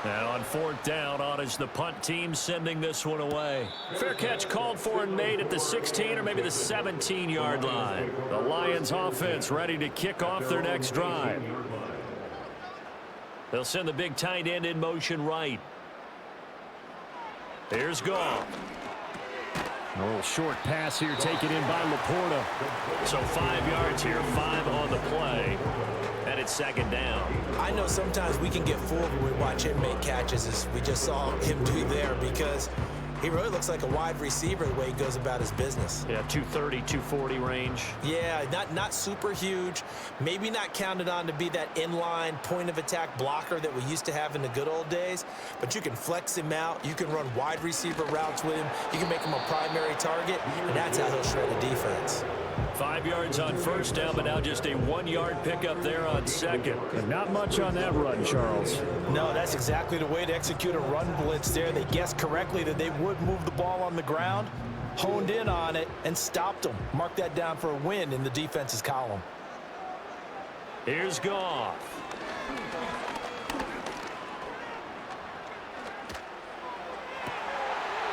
Now on 4th down, on is the punt team sending this one away. Fair catch called for and made at the 16 or maybe the 17-yard line. The Lions offense ready to kick off their next drive. They'll send the big tight end in motion right. Here's Goff. A little short pass here taken in by Laporta. So 5 yards here, 5 on the play. And it's 2nd down. I know sometimes we can get fooled when we watch him make catches, as we just saw him do there, because he really looks like a wide receiver the way he goes about his business. Yeah, 230, 240 range. Yeah, not super huge. Maybe not counted on to be that inline point-of-attack blocker that we used to have in the good old days. But you can flex him out. You can run wide receiver routes with him. You can make him a primary target, and that's how he'll shred a defense. 5 yards on first down, but now just a 1-yard pickup there on 2nd. And not much on that run, Charles. No, that's exactly the way to execute a run blitz there. They guessed correctly that they would move the ball on the ground, honed in on it, and stopped them. Mark that down for a win in the defense's column. Here's Goff.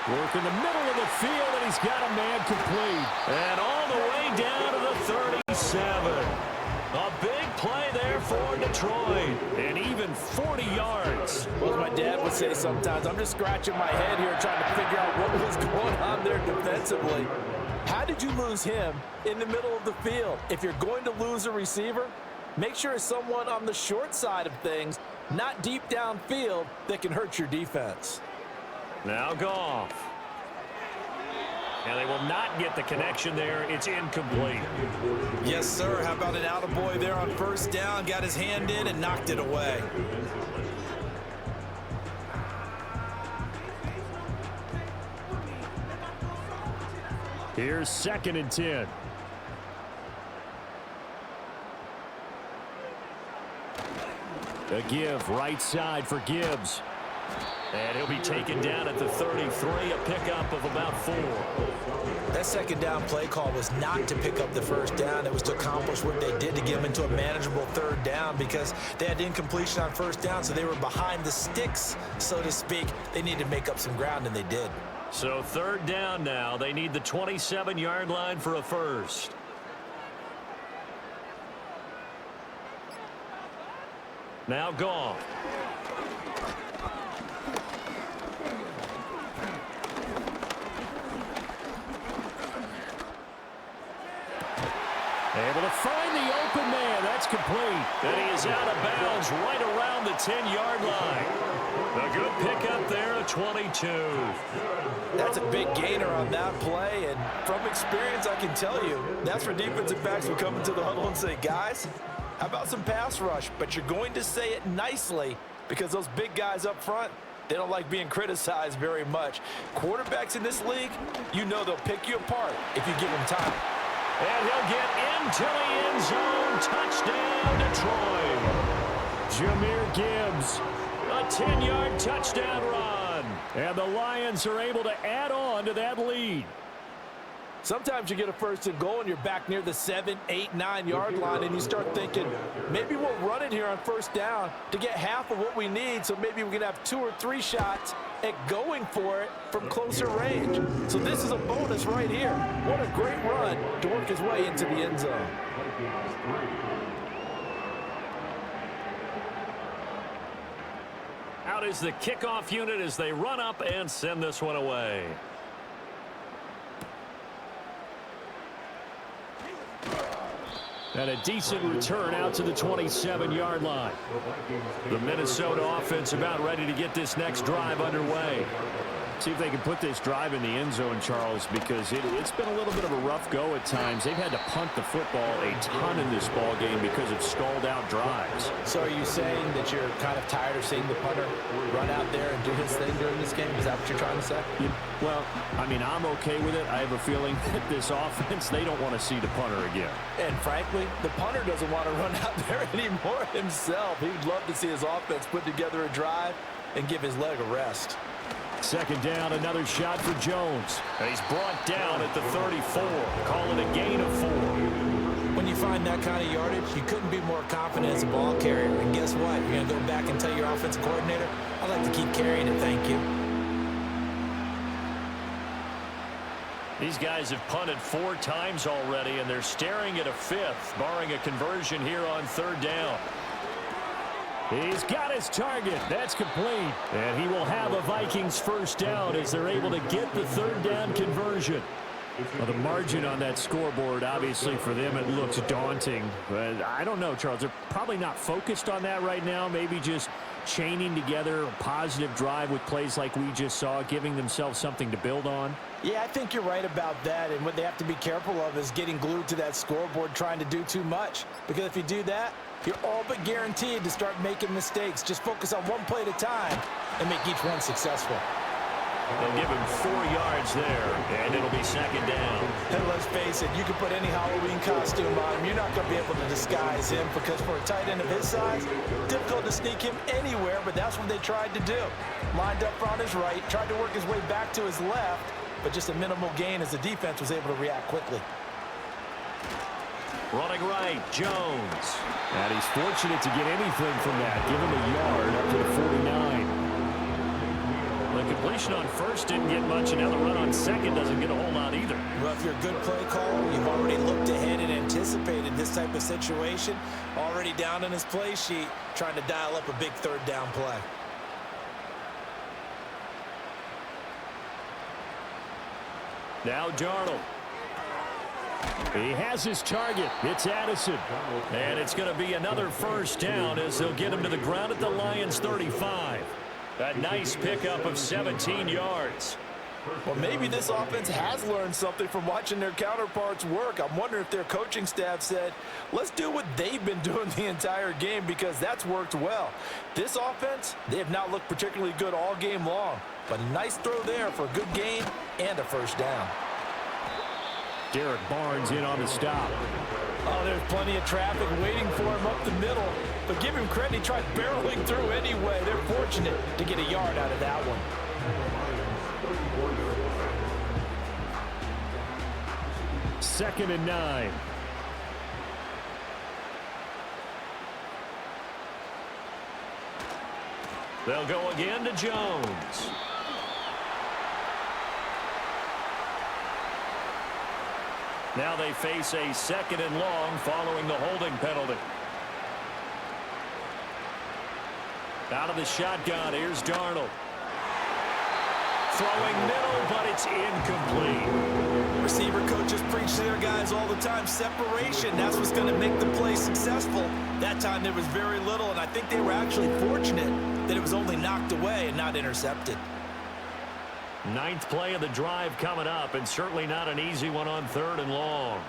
Working the middle of the field, and he's got a man complete. And all the way down to the 37. A big play there for Detroit. And even 40 yards. Well, as my dad would say sometimes, I'm just scratching my head here trying to figure out what was going on there defensively. How did you lose him in the middle of the field? If you're going to lose a receiver, make sure it's someone on the short side of things, not deep downfield, that can hurt your defense. Now Goff. And they will not get the connection there. It's incomplete. Yes, sir. How about an attaboy there on first down? Got his hand in and knocked it away. Here's 2nd and 10. A give right side for Gibbs. And he'll be taken down at the 33, a pickup of about 4. That second down play call was not to pick up the first down. It was to accomplish what they did to get them into a manageable third down because they had incompletion on first down, so they were behind the sticks, so to speak. They needed to make up some ground, and they did. So 3rd down now. They need the 27-yard line for a first. Now Goff. Able to find the open man. That's complete. And he is out of bounds right around the 10-yard line. A good pickup there at 22. That's a big gainer on that play, and from experience, I can tell you, that's where defensive backs will come into the huddle and say, guys, how about some pass rush? But you're going to say it nicely because those big guys up front, they don't like being criticized very much. Quarterbacks in this league, you know they'll pick you apart if you give them time. And he'll get into the end zone. Touchdown, Detroit. Jahmyr Gibbs. A 10-yard touchdown run. And the Lions are able to add on to that lead. Sometimes you get a 1st and goal and you're back near the 7, 8, 9-yard line and you start thinking, maybe we'll run it here on 1st down to get half of what we need, so maybe we can have 2 or 3 shots at going for it from closer range. So this is a bonus right here. What a great run to work his way into the end zone. Out is the kickoff unit as they run up and send this one away. And a decent return out to the 27-yard line. The Minnesota offense about ready to get this next drive underway. See if they can put this drive in the end zone, Charles, because it's been a little bit of a rough go at times. They've had to punt the football a ton in this ball game because of stalled-out drives. So are you saying that you're kind of tired of seeing the punter run out there and do his thing during this game? Is that what you're trying to say? Yeah, well, I mean, I'm okay with it. I have a feeling that this offense, they don't want to see the punter again. And frankly, the punter doesn't want to run out there anymore himself. He'd love to see his offense put together a drive and give his leg a rest. 2nd down, another shot for Jones. And he's brought down at the 34. Call it a gain of 4. When you find that kind of yardage, you couldn't be more confident as a ball carrier. And guess what? You're going to go back and tell your offensive coordinator, I'd like to keep carrying it, thank you. These guys have punted 4 times already, and they're staring at a 5th, barring a conversion here on 3rd down. He's got his target. That's complete. And he will have a Vikings 1st down as they're able to get the 3rd down conversion. Well, the margin on that scoreboard, obviously, for them, it looks daunting. But I don't know, Charles. They're probably not focused on that right now. Maybe just chaining together a positive drive with plays like we just saw, giving themselves something to build on. Yeah, I think you're right about that. And what they have to be careful of is getting glued to that scoreboard trying to do too much. Because if you do that, you're all but guaranteed to start making mistakes. Just focus on one play at a time and make each one successful. They'll give him 4 yards there, and it'll be 2nd down. And let's face it, you can put any Halloween costume on him. You're not going to be able to disguise him because for a tight end of his size, difficult to sneak him anywhere, but that's what they tried to do. Lined up on his right, tried to work his way back to his left, but just a minimal gain as the defense was able to react quickly. Running right, Jones. And he's fortunate to get anything from that. Give him a yard up to the 49. The completion on first didn't get much, and now the run on second doesn't get a whole lot either. Well, if you're a good play caller, you've already looked ahead and anticipated this type of situation. Already down in his play sheet, trying to dial up a big third down play. Now Darnold. He has his target. It's Addison. And it's going to be another first down as they'll get him to the ground at the Lions' 35. A nice pickup of 17 yards. Well, maybe this offense has learned something from watching their counterparts work. I'm wondering if their coaching staff said, let's do what they've been doing the entire game, because that's worked well. This offense, they have not looked particularly good all game long, but a nice throw there for a good gain and a first down. Derek Barnes in on the stop. Oh, there's plenty of traffic waiting for him up the middle, but give him credit, he tried barreling through anyway. They're fortunate to get a yard out of that one. Second and 9. They'll go again to Jones. Now they face a second and long following the holding penalty. Out of the shotgun, here's Darnold. Throwing middle, but it's incomplete. Receiver coaches preach to their guys all the time. Separation, that's what's going to make the play successful. That time there was very little, and I think they were actually fortunate that it was only knocked away and not intercepted. Ninth play of the drive coming up, and certainly not an easy one on third and long.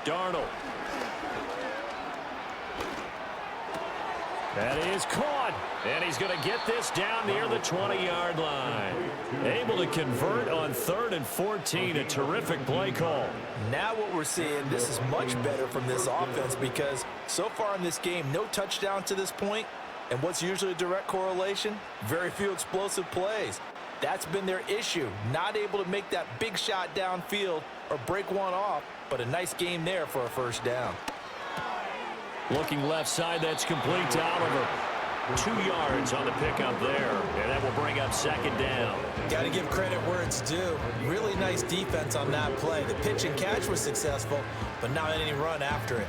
Darnold. That is caught, and he's going to get this down near the 20-yard line. Able to convert on 3rd and 14, a terrific play call. Now what we're seeing, this is much better from this offense, because so far in this game, no touchdown to this point. And what's usually a direct correlation? Very few explosive plays. That's been their issue. Not able to make that big shot downfield or break one off, but a nice game there for a first down. Looking left side, that's complete to Oliver. 2 yards on the pickup there, and that will bring up second down. Got to give credit where it's due. Really nice defense on that play. The pitch and catch was successful, but not any run after it.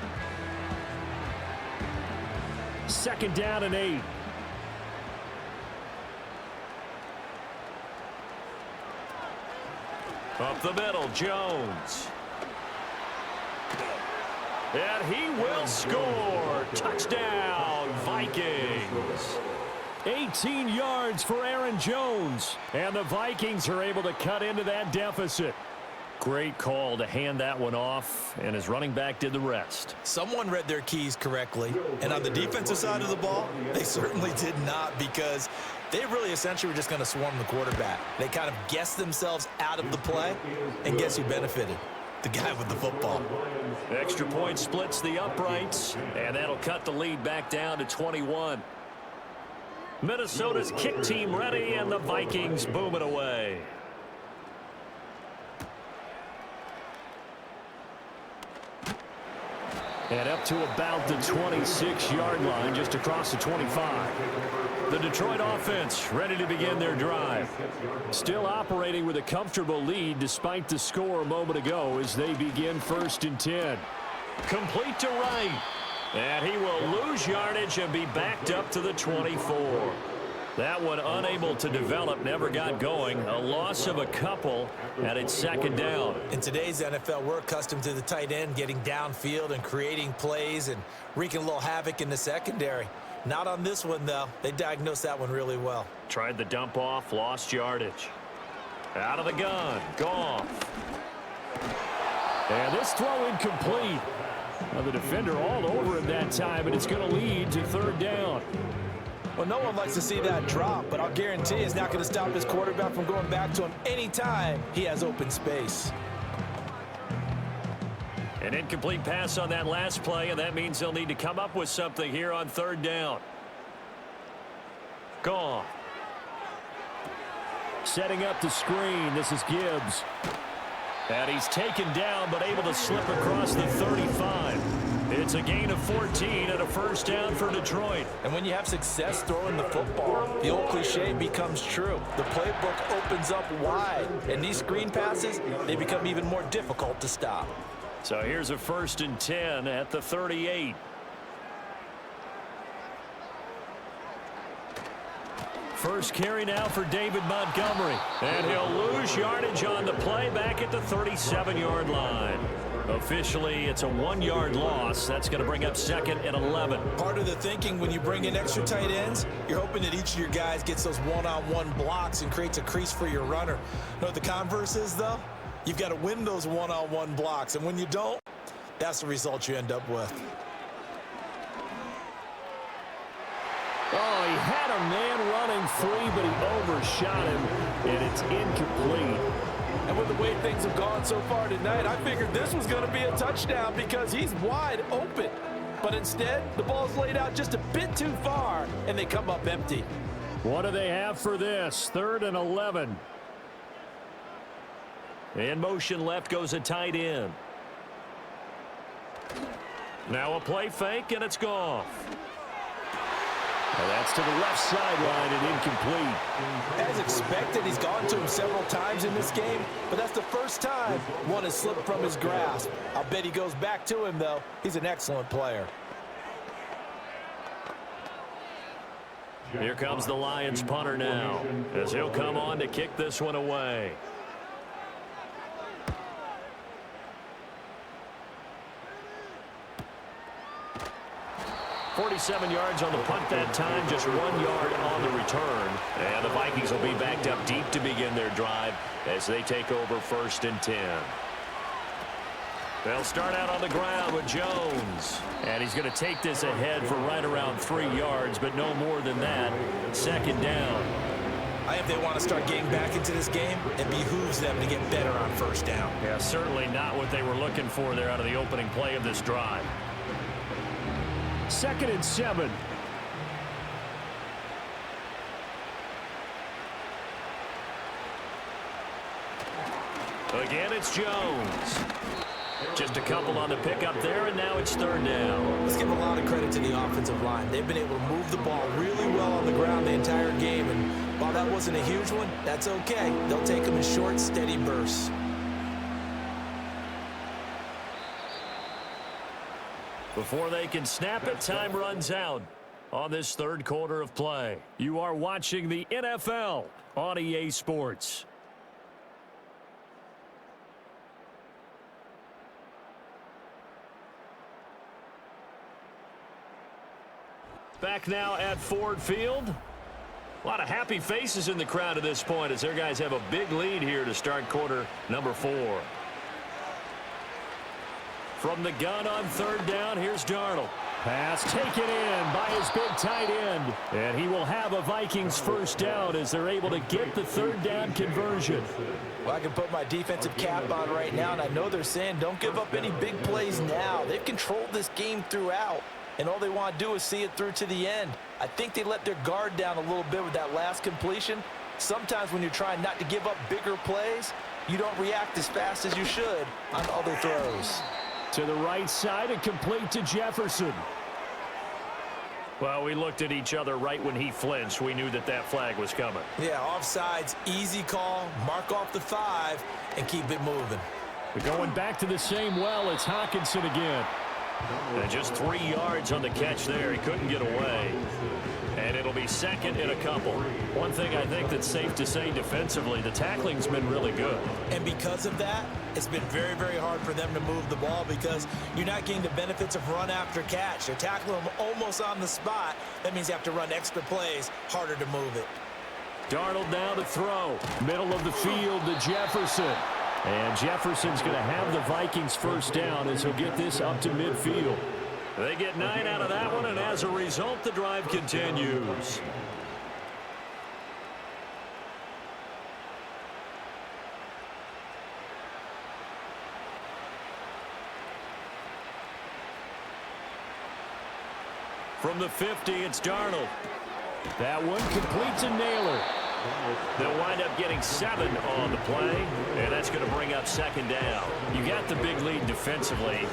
Second down and 8. Up the middle, Jones. And he will score. Touchdown, Vikings. 18 yards for Aaron Jones. And the Vikings are able to cut into that deficit. Great call to hand that one off, and his running back did the rest. Someone read their keys correctly, and on the defensive side of the ball, they certainly did not, because they really essentially were just going to swarm the quarterback. They kind of guessed themselves out of the play, and guess who benefited? The guy with the football. Extra point splits the uprights, and that'll cut the lead back down to 21. Minnesota's kick team ready, and the Vikings boom it away. And up to about the 26-yard line, just across the 25. The Detroit offense ready to begin their drive. Still operating with a comfortable lead despite the score a moment ago as they begin 1st and 10. Complete to Wright. And he will lose yardage and be backed up to the 24. That one unable to develop, never got going. A loss of a couple, and it's second down. In today's NFL, we're accustomed to the tight end getting downfield and creating plays and wreaking a little havoc in the secondary. Not on this one, though. They diagnosed that one really well. Tried the dump off, lost yardage. Out of the gun, Goff. And this throw incomplete. Well, the defender all over him that time, and it's going to lead to 3rd down. Well, no one likes to see that drop, but I'll guarantee it's not going to stop his quarterback from going back to him anytime he has open space. An incomplete pass on that last play, and that means they'll need to come up with something here on 3rd down. Gone. Setting up the screen. This is Gibbs. And he's taken down, but able to slip across the 35. It's a gain of 14 and a first down for Detroit. And when you have success throwing the football, the old cliche becomes true. The playbook opens up wide, and these screen passes, they become even more difficult to stop. So here's a 1st and 10 at the 38. First carry now for David Montgomery. And he'll lose yardage on the play back at the 37-yard line. Officially, it's a 1-yard loss. That's going to bring up 2nd and 11. Part of the thinking when you bring in extra tight ends, you're hoping that each of your guys gets those one-on-one blocks and creates a crease for your runner. You know what the converse is, though? You've got to win those one-on-one blocks. And when you don't, that's the result you end up with. Oh, he had a man running free, but he overshot him, and it's incomplete. And with the way things have gone so far tonight, I figured this was going to be a touchdown because he's wide open. But instead, the ball's laid out just a bit too far, and they come up empty. What do they have for this? 3rd and 11. In motion left goes a tight end. Now a play fake, and it's gone. Well, that's to the left sideline and incomplete. As expected, he's gone to him several times in this game, but that's the first time one has slipped from his grasp. I'll bet he goes back to him, though. He's an excellent player. Here comes the Lions punter now, as he'll come on to kick this one away. 47 yards on the punt that time, just 1 yard on the return. And the Vikings will be backed up deep to begin their drive as they take over 1st and 10. They'll start out on the ground with Jones. And he's going to take this ahead for right around 3 yards, but no more than that. 2nd down. If they want to start getting back into this game, it behooves them to get better on 1st down. Yeah, certainly not what they were looking for there out of the opening play of this drive. 2nd and 7. Again, it's Jones. Just a couple on the pickup there, and now it's 3rd down. Let's give a lot of credit to the offensive line. They've been able to move the ball really well on the ground the entire game, and while that wasn't a huge one, that's okay. They'll take them in short, steady bursts. Before they can snap it, time runs out on this 3rd quarter of play. You are watching the NFL on EA Sports. Back now at Ford Field. A lot of happy faces in the crowd at this point as their guys have a big lead here to start quarter number 4. From the gun on 3rd down, here's Darnold. Pass taken in by his big tight end. And he will have a Vikings 1st down as they're able to get the 3rd down conversion. Well, I can put my defensive cap on right now, and I know they're saying don't give up any big plays now. They've controlled this game throughout, and all they want to do is see it through to the end. I think they let their guard down a little bit with that last completion. Sometimes when you're trying not to give up bigger plays, you don't react as fast as you should on other throws. To the right side and complete to Jefferson. Well, we looked at each other right when he flinched. We knew that that flag was coming. Yeah, offsides, easy call, mark off the 5, and keep it moving. But going back to the same well, it's Hockenson again. And just 3 yards on the catch there. He couldn't get away. And it'll be 2nd and a couple. One thing I think that's safe to say defensively, the tackling's been really good. And because of that, it's been very, very hard for them to move the ball because you're not getting the benefits of run after catch. They're tackling them almost on the spot. That means you have to run extra plays, harder to move it. Darnold now to throw. Middle of the field to Jefferson. And Jefferson's going to have the Vikings 1st down as he'll get this up to midfield. They get 9 out of that one, and as a result, the drive continues. From the 50, it's Darnold. That one complete to Naylor. They'll wind up getting 7 on the play, and that's going to bring up second down. You got the big lead defensively,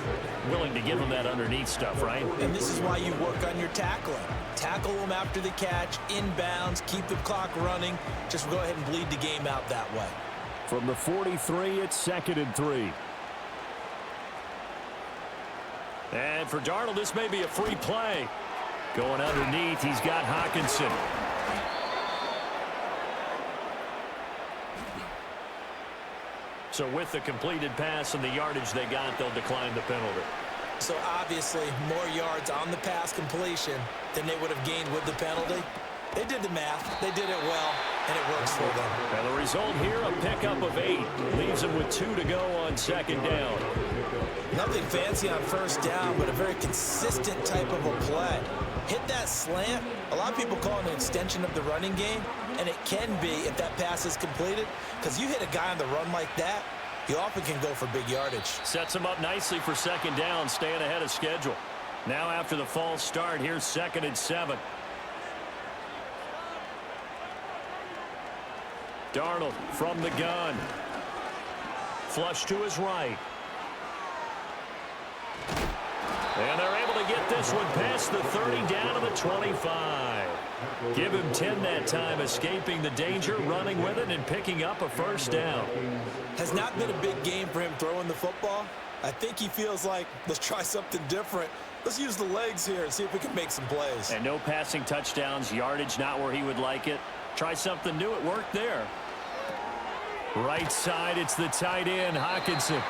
willing to give them that underneath stuff, right? And this is why you work on your tackling. Tackle them after the catch, inbounds, keep the clock running. Just go ahead and bleed the game out that way. From the 43, it's 2nd and 3. And for Darnold, this may be a free play. Going underneath, he's got Hockenson. So with the completed pass and the yardage they got, they'll decline the penalty. So obviously, more yards on the pass completion than they would have gained with the penalty. They did the math. They did it well, and it works for them. And the result here, a pickup of 8. Leaves them with 2 to go on second down. Nothing fancy on first down, but a very consistent type of a play. Hit that slant. A lot of people call it an extension of the running game, and it can be if that pass is completed, because you hit a guy on the run like that, you often can go for big yardage. Sets him up nicely for second down, staying ahead of schedule. Now after the false start, here's 2nd and 7. Darnold from the gun. Flush to his right. And they're able to get this one past the 30 down to the 25. Give him 10 that time, escaping the danger, running with it, and picking up a first down. Has not been a big game for him throwing the football. I think he feels like, let's try something different. Let's use the legs here and see if we can make some plays. And no passing touchdowns, yardage not where he would like it. Try something new, it worked there. Right side, it's the tight end, Hockenson.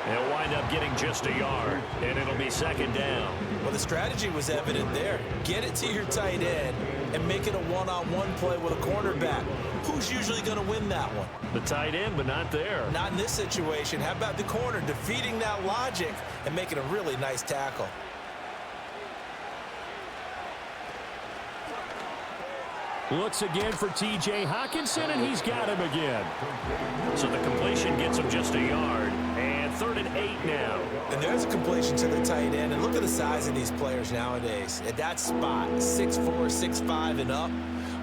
They'll wind up getting just a yard, and it'll be second down. Well, the strategy was evident there. Get it to your tight end and make it a one-on-one play with a cornerback. Who's usually going to win that one? The tight end, but not there. Not in this situation. How about the corner defeating that logic and making a really nice tackle? Looks again for T.J. Hockenson, and he's got him again. So the completion gets him just a yard, and 3rd and 8 now. And there's a completion to the tight end, and look at the size of these players nowadays. At that spot, 6'4", 6'5", and up.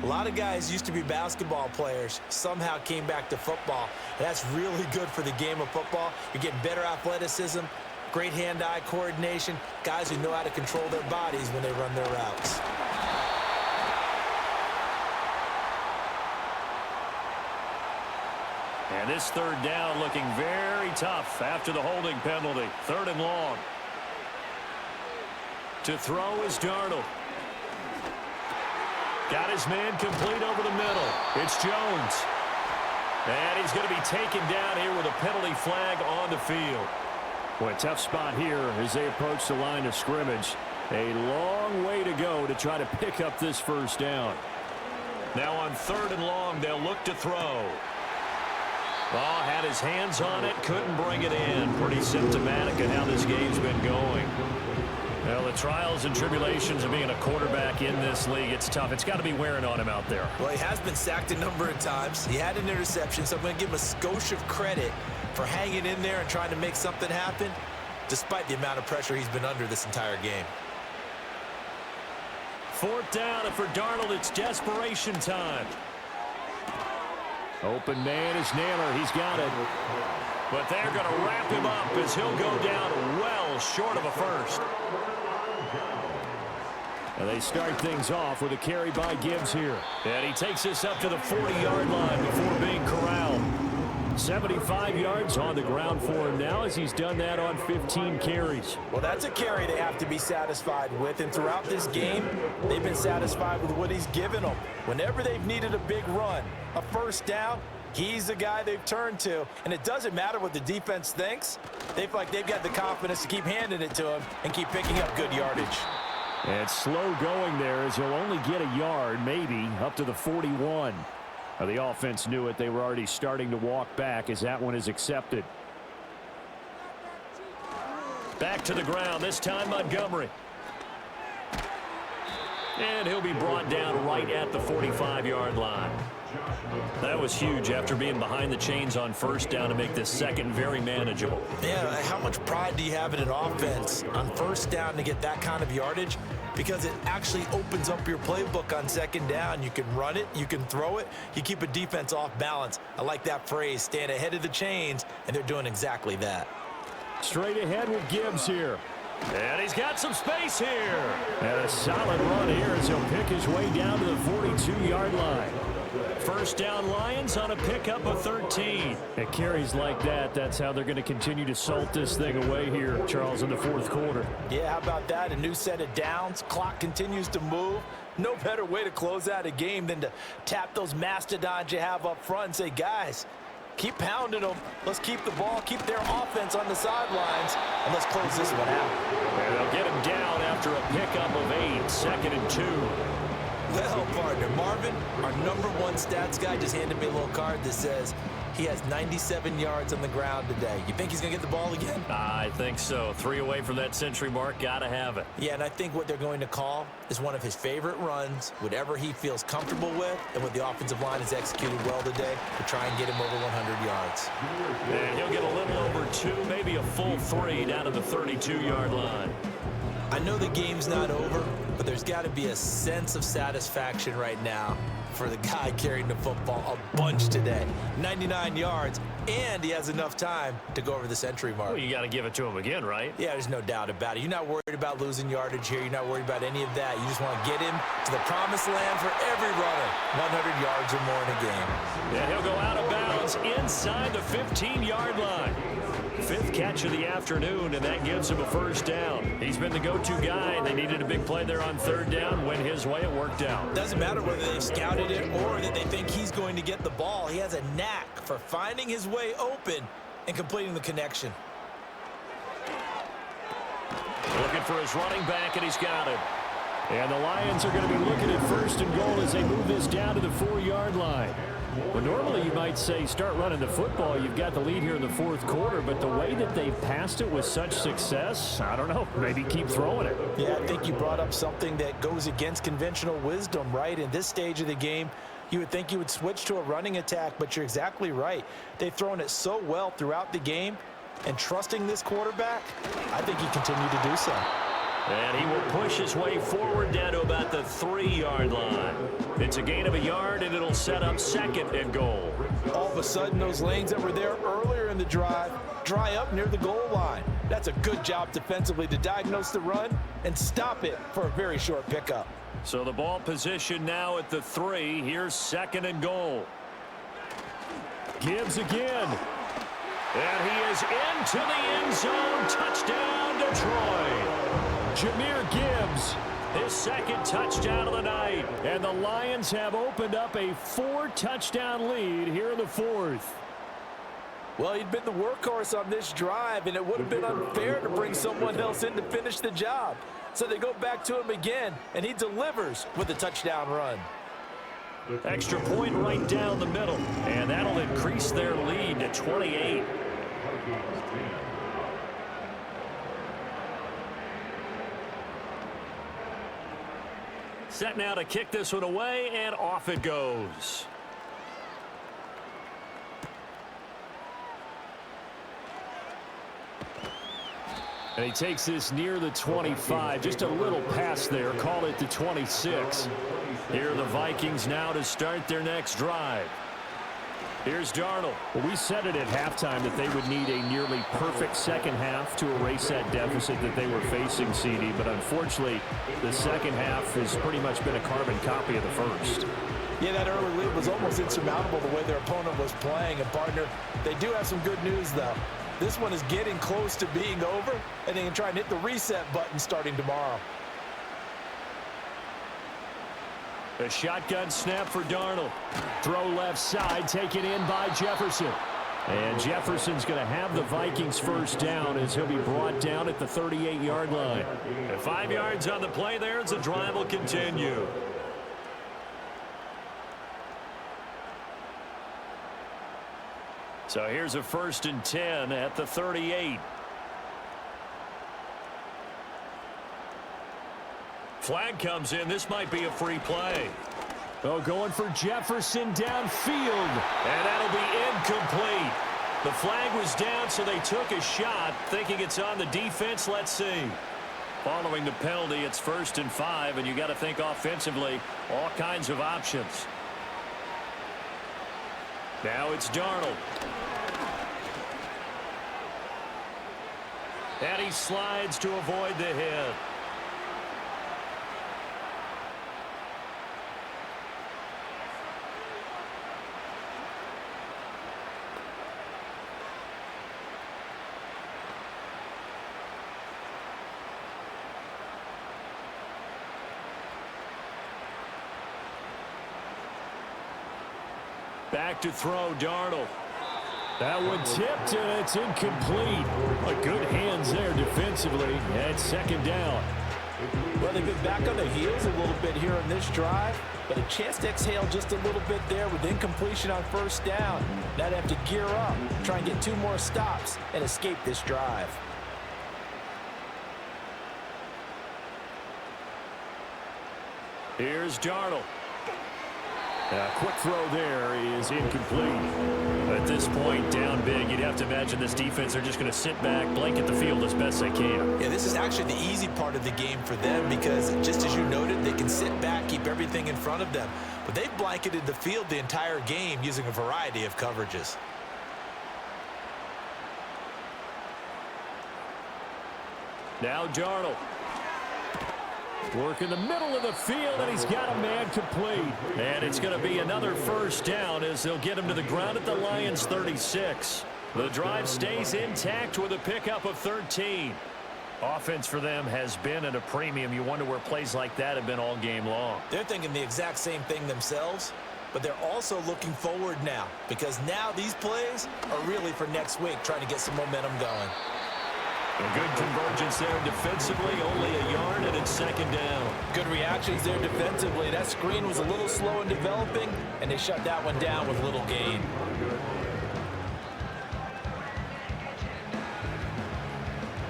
A lot of guys used to be basketball players, somehow came back to football. And that's really good for the game of football. You're getting better athleticism, great hand-eye coordination, guys who know how to control their bodies when they run their routes. And this 3rd down looking very tough after the holding penalty. 3rd and long. To throw is Darnold. Got his man complete over the middle. It's Jones. And he's going to be taken down here with a penalty flag on the field. Boy, a tough spot here as they approach the line of scrimmage. A long way to go to try to pick up this first down. Now on 3rd and long, they'll look to throw. Ball had his hands on it, couldn't bring it in. Pretty symptomatic of how this game's been going. Well, the trials and tribulations of being a quarterback in this league, it's tough. It's got to be wearing on him out there. Well, he has been sacked a number of times. He had an interception, so I'm going to give him a skosh of credit for hanging in there and trying to make something happen, despite the amount of pressure he's been under this entire game. 4th down, and for Darnold, it's desperation time. Open man is Naylor. He's got it. But they're going to wrap him up as he'll go down well short of a first. And they start things off with a carry by Gibbs here. And he takes this up to the 40-yard line before being corralled. 75 yards on the ground for him now as he's done that on 15 carries. Well, that's a carry they have to be satisfied with, and throughout this game, they've been satisfied with what he's given them. Whenever they've needed a big run, a first down, he's the guy they've turned to, and it doesn't matter what the defense thinks. They feel like they've got the confidence to keep handing it to him and keep picking up good yardage. And slow going there as he'll only get a yard, maybe, up to the 41. The offense knew it. They were already starting to walk back as that one is accepted. Back to the ground, this time Montgomery. And he'll be brought down right at the 45-yard line. That was huge after being behind the chains on first down to make this second very manageable. Yeah, how much pride do you have in an offense on first down to get that kind of yardage? because it actually opens up your playbook on second down. You can run it, you can throw it, you keep a defense off balance. I like that phrase, stand ahead of the chains, and they're doing exactly that. Straight ahead with Gibbs here. And he's got some space here. And a solid run here as he'll pick his way down to the 42-yard line. First down Lions on a pickup of 13. It carries like that. That's how they're going to continue to salt this thing away here, Charles, in the fourth quarter. Yeah, how about that? A new set of downs. Clock continues to move. No better way to close out a game than to tap those mastodons you have up front and say, guys, keep pounding them. Let's keep the ball, keep their offense on the sidelines, and let's close this one out. And they'll get him down after a pickup of 8, 2nd and 2. Well, partner, Marvin, our #1 stats guy, just handed me a little card that says he has 97 yards on the ground today. You think he's going to get the ball again? I think so. 3 away from that century mark. Got to have it. Yeah, and I think what they're going to call is one of his favorite runs, whatever he feels comfortable with, and what the offensive line has executed well today to try and get him over 100 yards. And he'll get a little over 2, maybe a full 3 down to the 32-yard line. I know the game's not over, but there's got to be a sense of satisfaction right now for the guy carrying the football a bunch today. 99 yards, and he has enough time to go over the century mark. Well, you got to give it to him again, right? Yeah, there's no doubt about it. You're not worried about losing yardage here. You're not worried about any of that. You just want to get him to the promised land for every runner. 100 yards or more in a game. And he'll go out of bounds inside the 15-yard line. 5th catch of the afternoon, and that gives him a first down. He's been the go-to guy. They needed a big play there on 3rd down. Went his way. It worked out. Doesn't matter whether they've scouted it or that they think he's going to get the ball. He has a knack for finding his way open and completing the connection. Looking for his running back, and he's got it. And the Lions are going to be looking at 1st and goal as they move this down to the 4-yard line. Well, normally you might say start running the football. You've got the lead here in the 4th quarter, but the way that they've passed it with such success, I don't know, maybe keep throwing it. Yeah, I think you brought up something that goes against conventional wisdom, right? In this stage of the game, you would think you would switch to a running attack, but you're exactly right. They've thrown it so well throughout the game, and trusting this quarterback, I think he continued to do so. And he will push his way forward down to about the 3-yard line. It's a gain of a yard, and it'll set up 2nd and goal. All of a sudden, those lanes that were there earlier in the drive dry up near the goal line. That's a good job defensively to diagnose the run and stop it for a very short pickup. So the ball position now at the 3. Here's 2nd and goal. Gibbs again. And he is into the end zone. Touchdown, Detroit. Jahmyr Gibbs, his 2nd touchdown of the night. And the Lions have opened up a 4-touchdown lead here in the 4th. Well, he'd been the workhorse on this drive, and it would have been unfair to bring someone else in to finish the job. So they go back to him again, and he delivers with a touchdown run. Extra point right down the middle, and that'll increase their lead to 28. Set now to kick this one away, and off it goes. And he takes this near the 25. Just a little pass there. Call it the 26. Here are the Vikings now to start their next drive. Here's Darnold. Well, we said it at halftime that they would need a nearly perfect second half to erase that deficit that they were facing, CD. But unfortunately, the second half has pretty much been a carbon copy of the first. Yeah, that early lead was almost insurmountable the way their opponent was playing. And, partner, they do have some good news, though. This one is getting close to being over, and they can try and hit the reset button starting tomorrow. A shotgun snap for Darnold. Throw left side, taken in by Jefferson. And Jefferson's going to have the Vikings first down as he'll be brought down at the 38-yard line. And 5 yards on the play there as the drive will continue. So here's a 1st and 10 at the 38. Flag comes in. This might be a free play. Oh, going for Jefferson downfield. And that'll be incomplete. The flag was down, so they took a shot, thinking it's on the defense. Let's see. Following the penalty, it's 1st and 5, and you got to think offensively, all kinds of options. Now it's Darnold. And he slides to avoid the hit. Back to throw, Darnold. That one tipped, and it's incomplete. A good hands there defensively, and 2nd down. Well, they've been back on their heels a little bit here on this drive, but a chance to exhale just a little bit there with incompletion on 1st down. Now they have to gear up, try and get 2 more stops, and escape this drive. Here's Darnold. A quick throw there is incomplete. At this point, down big, you'd have to imagine this defense are just going to sit back, blanket the field as best they can. Yeah, this is actually the easy part of the game for them because, just as you noted, they can sit back, keep everything in front of them. But they've blanketed the field the entire game using a variety of coverages. Now Darnold. Work in the middle of the field, and he's got a man complete. And it's going to be another 1st down as they'll get him to the ground at the Lions' 36. The drive stays intact with a pickup of 13. Offense for them has been at a premium. You wonder where plays like that have been all game long. They're thinking the exact same thing themselves, but they're also looking forward now because now these plays are really for next week, trying to get some momentum going. A good convergence there defensively, only a yard, and it's 2nd down. Good reactions there defensively. That screen was a little slow in developing, and they shut that one down with little gain.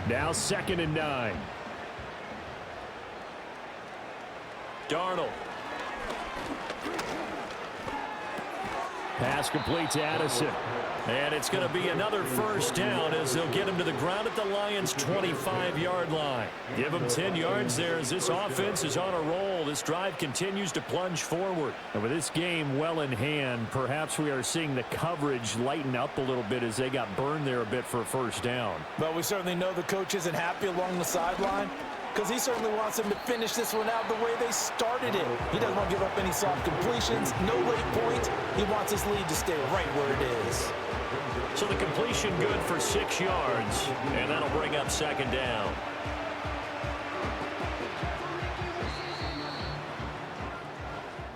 Now 2nd and 9. Darnold. Pass complete to Addison. And it's going to be another 1st down as they'll get him to the ground at the Lions' 25-yard line. Give them 10 yards there as this offense is on a roll. This drive continues to plunge forward. And with this game well in hand, perhaps we are seeing the coverage lighten up a little bit as they got burned there a bit for a 1st down. Well, we certainly know the coach isn't happy along the sideline because he certainly wants them to finish this one out the way they started it. He doesn't want to give up any soft completions, no late points. He wants his lead to stay right where it is. So the completion good for 6 yards, and that'll bring up 2nd down.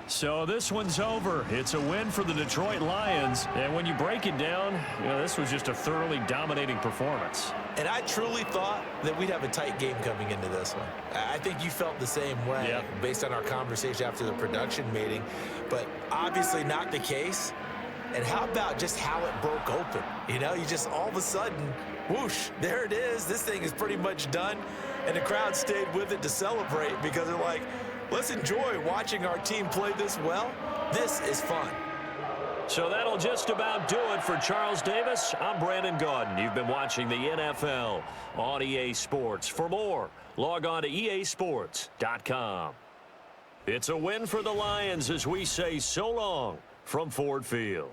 So this one's over. It's a win for the Detroit Lions. And when you break it down, this was just a thoroughly dominating performance. And I truly thought that we'd have a tight game coming into this one. I think you felt the same way based on our conversation after the production meeting, but obviously not the case. And how about just how it broke open? You just all of a sudden, whoosh, there it is. This thing is pretty much done. And the crowd stayed with it to celebrate because they're like, let's enjoy watching our team play this well. This is fun. So that'll just about do it for Charles Davis. I'm Brandon Gaudin. You've been watching the NFL on EA Sports. For more, log on to easports.com. It's a win for the Lions as we say so long from Ford Field.